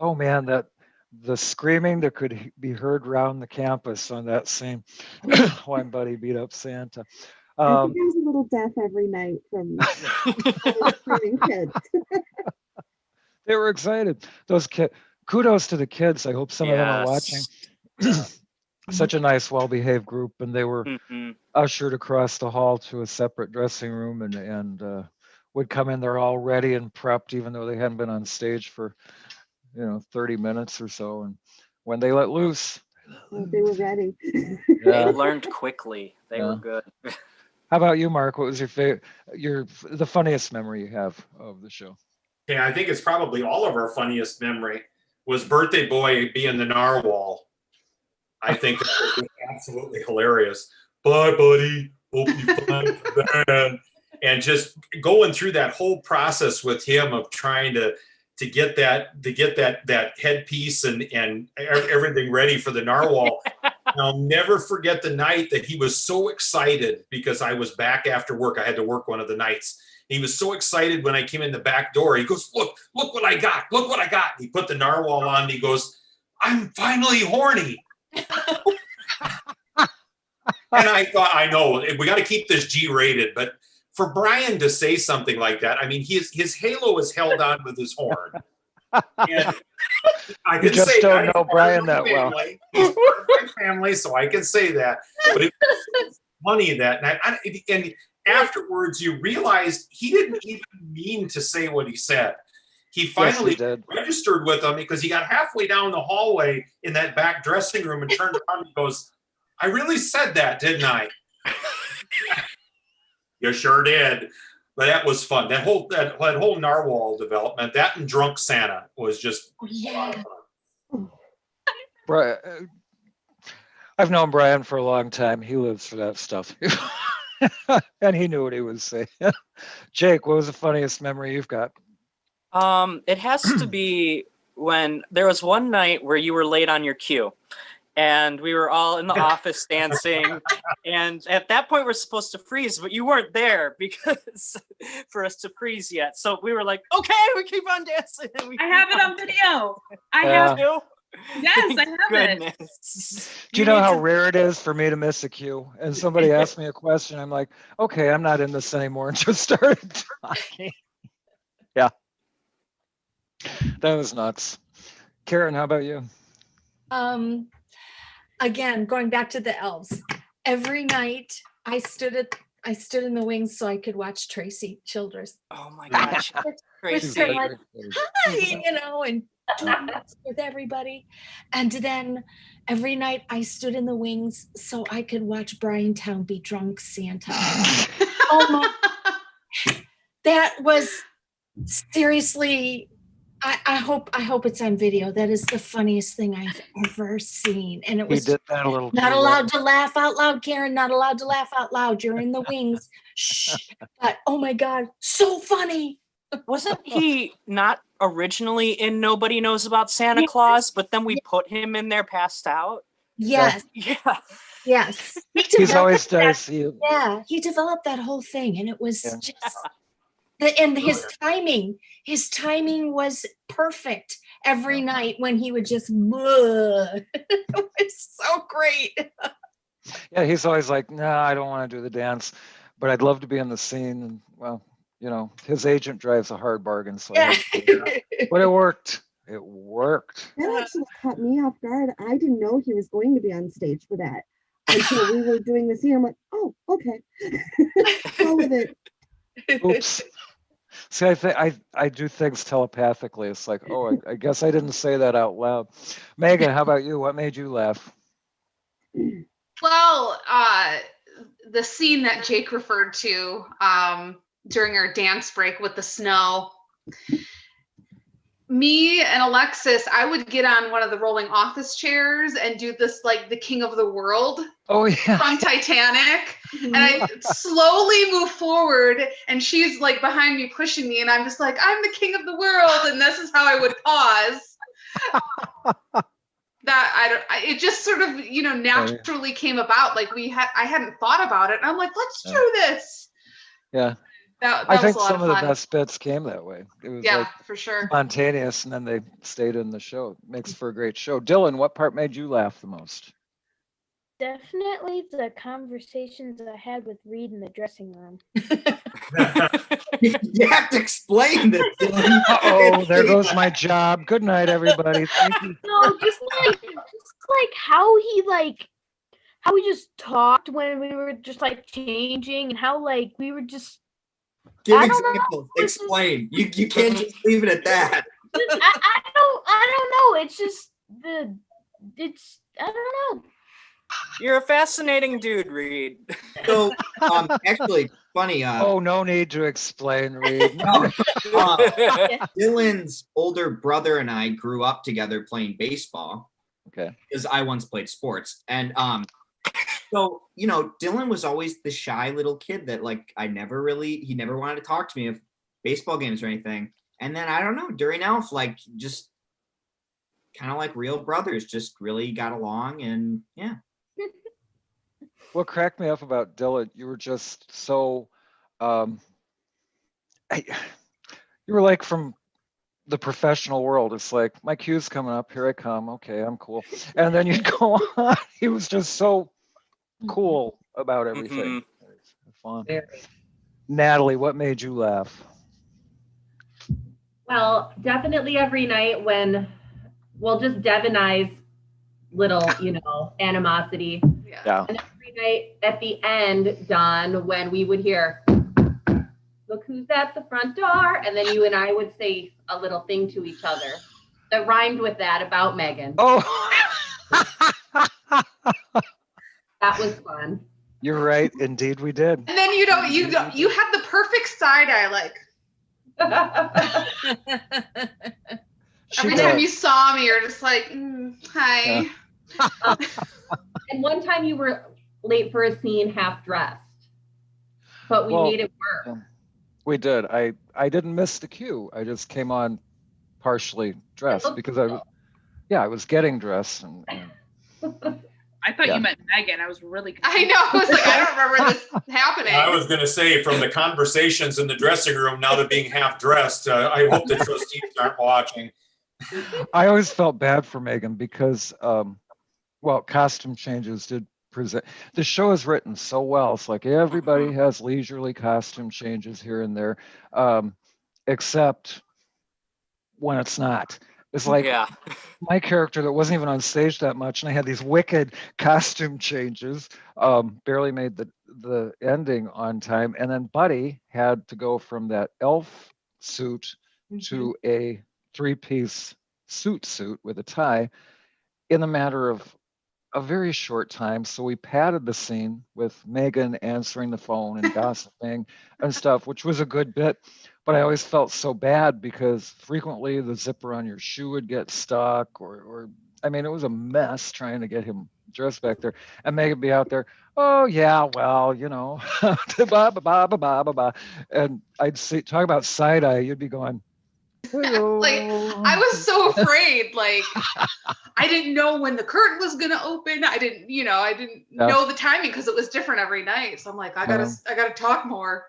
[SPEAKER 1] Oh man, the screaming that could be heard around the campus on that scene when Buddy beat up Santa.
[SPEAKER 10] I think I was a little deaf every night from those screaming kids.
[SPEAKER 1] They were excited. Those kids. Kudos to the kids. I hope some of them are watching. Such a nice, well-behaved group, and they were ushered across the hall to a separate dressing room, and would come in there all ready and prepped, even though they hadn't been on stage for 30 minutes or so. And when they let loose,
[SPEAKER 10] they were ready.
[SPEAKER 2] They learned quickly. They were good.
[SPEAKER 1] How about you, Mark? What was your favorite? The funniest memory you have of the show?
[SPEAKER 3] Yeah, I think it's probably all of our funniest memory was Birthday Boy being the narwhal. I think that was absolutely hilarious. Bye, buddy. Hope you find the band. and just going through that whole process with him of trying to get that headpiece and everything ready for the narwhal. I'll never forget the night that he was so excited because I was back after work. I had to work one of the nights. He was so excited when I came in the back door. He goes, look what I got. Look what I got. He put the narwhal on. And he goes, I'm finally horny. And I thought, I know, we got to keep this G-rated. But for Brian to say something like that, I mean, his halo is held on with his horn. And I can
[SPEAKER 1] just
[SPEAKER 3] say
[SPEAKER 1] don't
[SPEAKER 3] that.
[SPEAKER 1] know Brian that well.
[SPEAKER 3] He's part of my family, so I can say that. But it was funny that night. And afterwards, you realized he didn't even mean to say what he said. He finally registered with him because he got halfway down the hallway in that back dressing room and turned around and goes, I really said that, didn't I? You sure did. But that was fun. That whole narwhal development, that and Drunk Santa was just a lot of fun.
[SPEAKER 1] Brian, I've known Brian for a long time. He lives for that stuff. And he knew what he was saying. Jake, what was the funniest memory you've got?
[SPEAKER 2] It has to be when there was one night where you were late on your cue. And we were all in the office dancing. And at that point, we're supposed to freeze, but you weren't there because for us to freeze yet. So we were like, okay, we keep on dancing.
[SPEAKER 4] I have it on video. I have
[SPEAKER 2] it.
[SPEAKER 4] Yes, I have it.
[SPEAKER 1] Do you know how rare it is for me to miss a cue? And somebody asks me a question, I'm like, okay, I'm not in this anymore, and just started talking. Yeah. That was nuts. Karen, how about you?
[SPEAKER 5] Again, going back to the elves, every night I stood in the wings so I could watch Tracy Childress.
[SPEAKER 2] Oh my gosh.
[SPEAKER 5] Tracy. Like, hi, and doing this with everybody. And then every night I stood in the wings so I could watch Bryantown be drunk Santa. Oh my, that was seriously, I hope it's on video. That is the funniest thing I've ever seen. And it was
[SPEAKER 1] did that a little
[SPEAKER 5] not allowed to laugh out loud, Karen, not allowed to laugh out loud. You're in the wings. Shh. But oh my God, so funny.
[SPEAKER 2] Wasn't he not originally in Nobody Knows About Santa Claus, but then we put him in there passed out?
[SPEAKER 5] Yes.
[SPEAKER 2] Yeah.
[SPEAKER 5] Yes.
[SPEAKER 1] He's always does.
[SPEAKER 5] Yeah, he developed that whole thing, and it was just and his timing was perfect every night when he would just it was so great.
[SPEAKER 1] Yeah, he's always like, no, I don't want to do the dance, but I'd love to be in the scene. And well, his agent drives a hard bargain, so but it worked. It worked.
[SPEAKER 10] That actually caught me off guard. I didn't know he was going to be on stage for that until we were doing the scene. I'm like, oh, okay. Go with it.
[SPEAKER 1] Oops. See, I do things telepathically. It's like, oh, I guess I didn't say that out loud. Megan, how about you? What made you laugh?
[SPEAKER 6] Well, the scene that Jake referred to during our dance break with the snow. Me and Alexis, I would get on one of the rolling office chairs and do this like the King of the World from Titanic. And I slowly move forward and she's like behind me pushing me and I'm just like, I'm the King of the World. And this is how I would pause. It just sort of, naturally came about. Like I hadn't thought about it. And I'm like, let's do this.
[SPEAKER 1] Yeah.
[SPEAKER 6] That
[SPEAKER 1] I think
[SPEAKER 6] was a lot
[SPEAKER 1] some
[SPEAKER 6] of
[SPEAKER 1] of
[SPEAKER 6] fun.
[SPEAKER 1] the best bits came that way. It was
[SPEAKER 6] for sure.
[SPEAKER 1] Spontaneous, and then they stayed in the show. It makes for a great show. Dylan, what part made you laugh the most?
[SPEAKER 7] Definitely the conversations I had with Reed in the dressing room.
[SPEAKER 9] You have to explain this.
[SPEAKER 1] Oh, there goes my job. Good night, everybody. Thank you.
[SPEAKER 7] No, just like how we just talked when we were just like changing, and how like we were just
[SPEAKER 9] give examples. Explain. You can't just leave it at that.
[SPEAKER 7] I don't know. It's just I don't know.
[SPEAKER 2] You're a fascinating dude, Reed.
[SPEAKER 9] So, actually, funny.
[SPEAKER 1] No need to explain, Reed.
[SPEAKER 9] Dylan's older brother and I grew up together playing baseball.
[SPEAKER 1] Okay.
[SPEAKER 9] Because I once played sports, and So, Dylan was always the shy little kid that like he never wanted to talk to me of baseball games or anything. And then I don't know, during Elf, like just kind of like real brothers, just really got along, and yeah.
[SPEAKER 1] What cracked me up about Dylan, you were just so, you were like from the professional world. It's like, my cue's coming up, here I come, okay, I'm cool. And then you'd go on. He was just so cool about everything. It's fun. Natalie, what made you laugh?
[SPEAKER 8] Well, definitely every night when, just Deb and I's little, animosity.
[SPEAKER 1] Yeah.
[SPEAKER 8] And every night at the end, Don, when we would hear, look who's at the front door, and then you and I would say a little thing to each other that rhymed with that about Megan.
[SPEAKER 1] Oh.
[SPEAKER 8] That was fun.
[SPEAKER 1] You're right. Indeed, we did.
[SPEAKER 6] And then you had the perfect side eye, like every time you saw me, you're just like, hi.
[SPEAKER 1] Yeah.
[SPEAKER 8] And one time you were late for a scene, half dressed, but we made it work.
[SPEAKER 1] We did. I didn't miss the cue. I just came on partially dressed because I was getting dressed and
[SPEAKER 4] I thought you meant Megan. I was really confused.
[SPEAKER 6] I know. I was like, I don't remember this happening.
[SPEAKER 3] I was going to say, from the conversations in the dressing room, now that being half dressed, I hope the trustees aren't watching.
[SPEAKER 1] I always felt bad for Megan because, costume changes did present. The show is written so well. It's like everybody has leisurely costume changes here and there, except when it's not. It's like my character that wasn't even on stage that much, and I had these wicked costume changes, barely made the ending on time. And then Buddy had to go from that elf suit to a 3-piece suit with a tie in a matter of a very short time. So we padded the scene with Megan answering the phone and gossiping and stuff, which was a good bit. But I always felt so bad because frequently the zipper on your shoe would get stuck or I mean, it was a mess trying to get him dressed back there. And Megan would be out there, oh yeah, well, blah, blah, blah, blah, blah, blah. And I'd say, talk about side eye, you'd be going, hello.
[SPEAKER 6] Like, I was so afraid. Like, I didn't know when the curtain was gonna open. I didn't know the timing because it was different every night. So I'm like, I gotta talk more.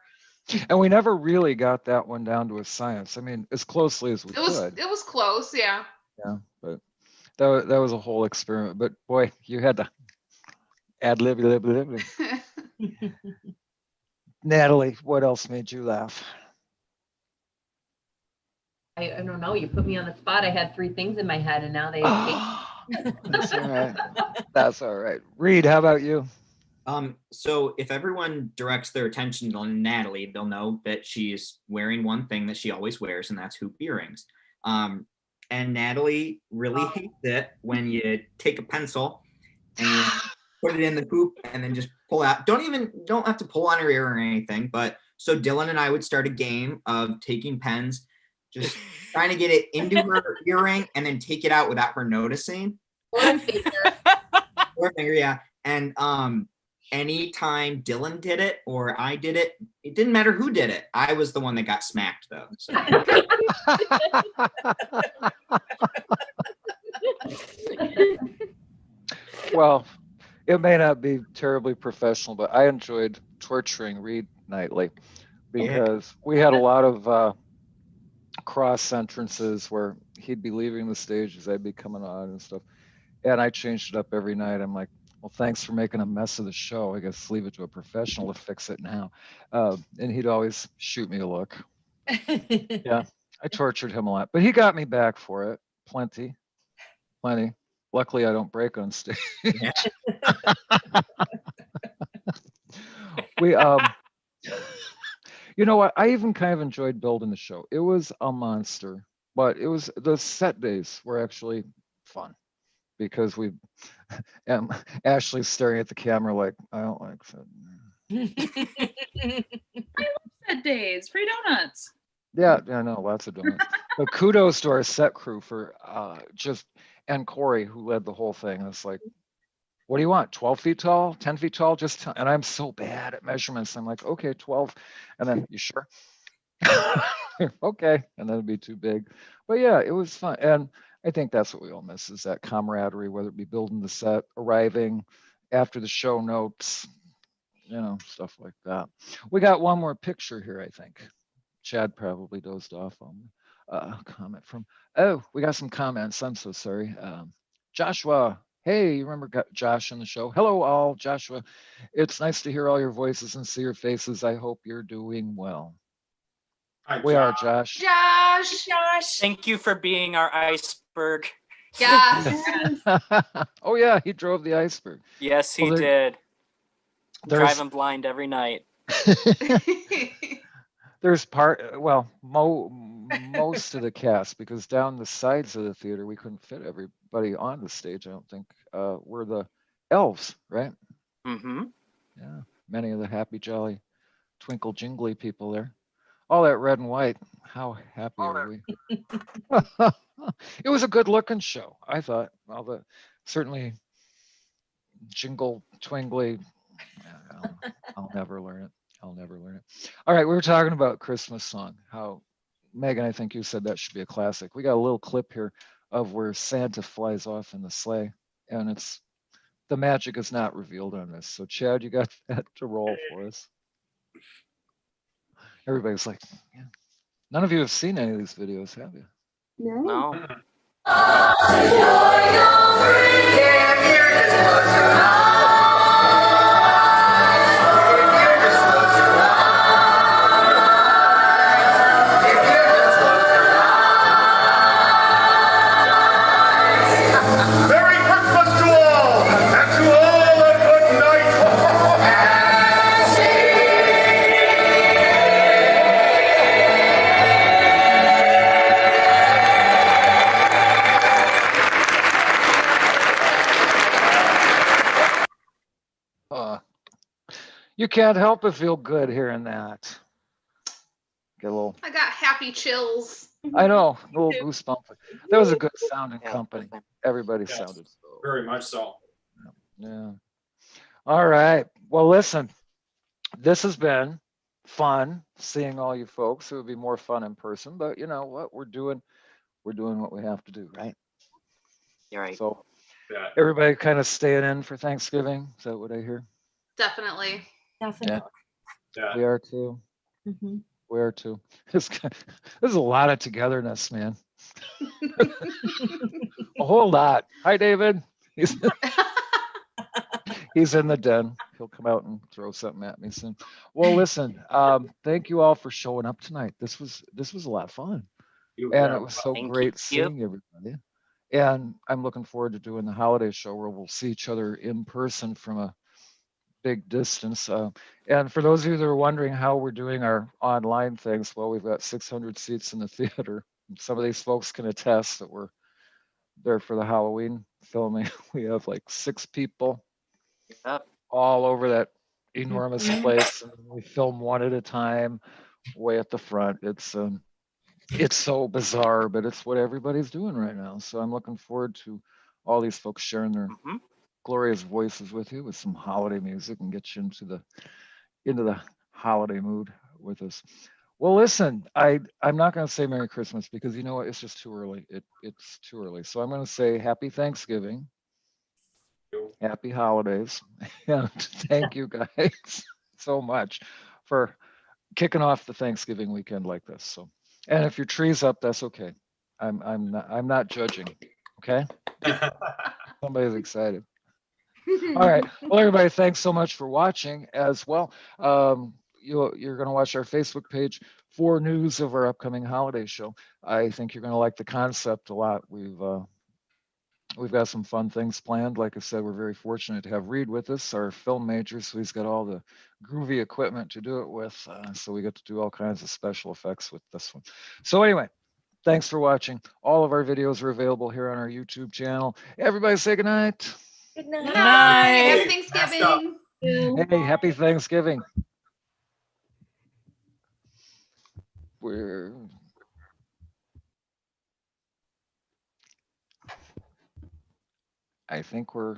[SPEAKER 1] And we never really got that one down to a science. I mean, as closely as we could.
[SPEAKER 6] It was close, yeah.
[SPEAKER 1] Yeah, but that was a whole experiment. But boy, you had to ad lib. Natalie, what else made you laugh?
[SPEAKER 8] I don't know. You put me on the spot. I had 3 things in my head, and now they escaped.
[SPEAKER 1] That's all right. That's all right. Reed, how about you?
[SPEAKER 9] So if everyone directs their attention on Natalie, they'll know that she's wearing one thing that she always wears, and that's hoop earrings. And Natalie really hates it when you take a pencil and you put it in the hoop and then just pull out. Don't have to pull on her ear or anything. But so Dylan and I would start a game of taking pens, just trying to get it into her earring and then take it out without her noticing.
[SPEAKER 8] Or finger.
[SPEAKER 9] Or finger, yeah. And anytime Dylan did it or I did it, it didn't matter who did it. I was the one that got smacked though. So.
[SPEAKER 1] Well, it may not be terribly professional, but I enjoyed torturing Reed nightly because we had a lot of cross entrances where he'd be leaving the stage as I'd be coming on and stuff. And I changed it up every night. I'm like, well, thanks for making a mess of the show. I guess leave it to a professional to fix it now. And he'd always shoot me a look. Yeah, I tortured him a lot, but he got me back for it. Plenty. Luckily, I don't break on stage. We, you know what? I even kind of enjoyed building the show. It was a monster, but the set days were actually fun. Because Ashley's staring at the camera like, I don't like that.
[SPEAKER 4] I love set days. Free donuts.
[SPEAKER 1] Yeah, no, lots of donuts. But kudos to our set crew for and Corey who led the whole thing. It's like, what do you want? 12 feet tall, 10 feet tall? And I'm so bad at measurements. I'm like, okay, 12. And then, you sure? Okay. And then it'd be too big. But yeah, it was fun. And I think that's what we all miss is that camaraderie, whether it be building the set, arriving after the show notes, stuff like that. We got one more picture here, I think. Chad probably dozed off on a comment from, we got some comments. I'm so sorry. Joshua, hey, you remember Josh on the show? Hello, all. Joshua, it's nice to hear all your voices and see your faces. I hope you're doing well.
[SPEAKER 3] Hi,
[SPEAKER 1] We are, Josh.
[SPEAKER 4] Josh.
[SPEAKER 2] Thank you for being our iceberg.
[SPEAKER 6] Yeah.
[SPEAKER 1] Oh, yeah, he drove the iceberg.
[SPEAKER 2] Yes, he
[SPEAKER 1] Well,
[SPEAKER 2] did.
[SPEAKER 1] there's-
[SPEAKER 2] Driving blind every night.
[SPEAKER 1] There's most of the cast, because down the sides of the theater, we couldn't fit everybody on the stage, I don't think. We're the elves, right?
[SPEAKER 2] Mm-hmm.
[SPEAKER 1] Yeah, many of the happy, jolly, twinkle, jingly people there. All that red and white. How happy are we? It was a good looking show, I thought. Certainly jingle, twingly. I'll never learn it. I'll never learn it. All right, we were talking about Christmas song. How, Megan, I think you said that should be a classic. We got a little clip here of where Santa flies off in the sleigh, and the magic is not revealed on this. So Chad, you got that to roll for us. Everybody's like, yeah. None of you have seen any of these videos, have you?
[SPEAKER 10] No.
[SPEAKER 2] No.
[SPEAKER 11] Merry Christmas to all, and to all a good night.
[SPEAKER 1] You can't help but feel good hearing that. Get a little,
[SPEAKER 6] I got happy chills.
[SPEAKER 1] I know, a little goosebump. That was a good sounding
[SPEAKER 2] Yeah.
[SPEAKER 1] company. Everybody
[SPEAKER 3] Yes.
[SPEAKER 1] sounded so.
[SPEAKER 3] Very much so.
[SPEAKER 1] Yeah. All right. Well, listen, this has been fun seeing all you folks. It would be more fun in person, but you know what? We're doing what we have to do, right?
[SPEAKER 2] You're right.
[SPEAKER 1] So
[SPEAKER 3] Yeah.
[SPEAKER 1] everybody kind of staying in for Thanksgiving. Is that what I hear?
[SPEAKER 6] Definitely.
[SPEAKER 5] Definitely.
[SPEAKER 3] Yeah.
[SPEAKER 1] We are too.
[SPEAKER 5] Mhm.
[SPEAKER 1] We are too. There's a lot of togetherness, man. A whole lot. Hi, David. He's in the den. He'll come out and throw something at me soon. Well, listen, thank you all for showing up tonight. This was a lot of fun, and it was so
[SPEAKER 2] Thank
[SPEAKER 1] great
[SPEAKER 2] you.
[SPEAKER 1] seeing everybody. And I'm looking forward to doing the holiday show where we'll see each other in person from a big distance. And for those of you that are wondering how we're doing our online things, well, we've got 600 seats in the theater. Some of these folks can attest that we're there for the Halloween filming. We have like 6 people
[SPEAKER 2] Yep.
[SPEAKER 1] all over that enormous place, and we film one at a time way at the front. It's so bizarre, but it's what everybody's doing right now. So I'm looking forward to all these folks sharing their
[SPEAKER 2] Mm-hmm.
[SPEAKER 1] glorious voices with you with some holiday music and get you into the holiday mood with us. Well, listen, I'm not going to say Merry Christmas because you know what? It's just too early. It's too early. So I'm going to say Happy Thanksgiving, Happy Holidays, and thank you guys so much for kicking off the Thanksgiving weekend like this. So, and if your tree's up, that's okay. I'm not judging. Okay, somebody's excited. All right. Well, everybody, thanks so much for watching as well. You're going to watch our Facebook page for news of our upcoming holiday show. I think you're going to like the concept a lot. We've got some fun things planned. Like I said, we're very fortunate to have Reed with us, our film major, so he's got all the groovy equipment to do it with. So we get to do all kinds of special effects with this one. So anyway, thanks for watching. All of our videos are available here on our YouTube channel. Everybody say good night.
[SPEAKER 5] Good night.
[SPEAKER 6] Good night. Happy Thanksgiving.
[SPEAKER 1] Hey, happy Thanksgiving. I think we're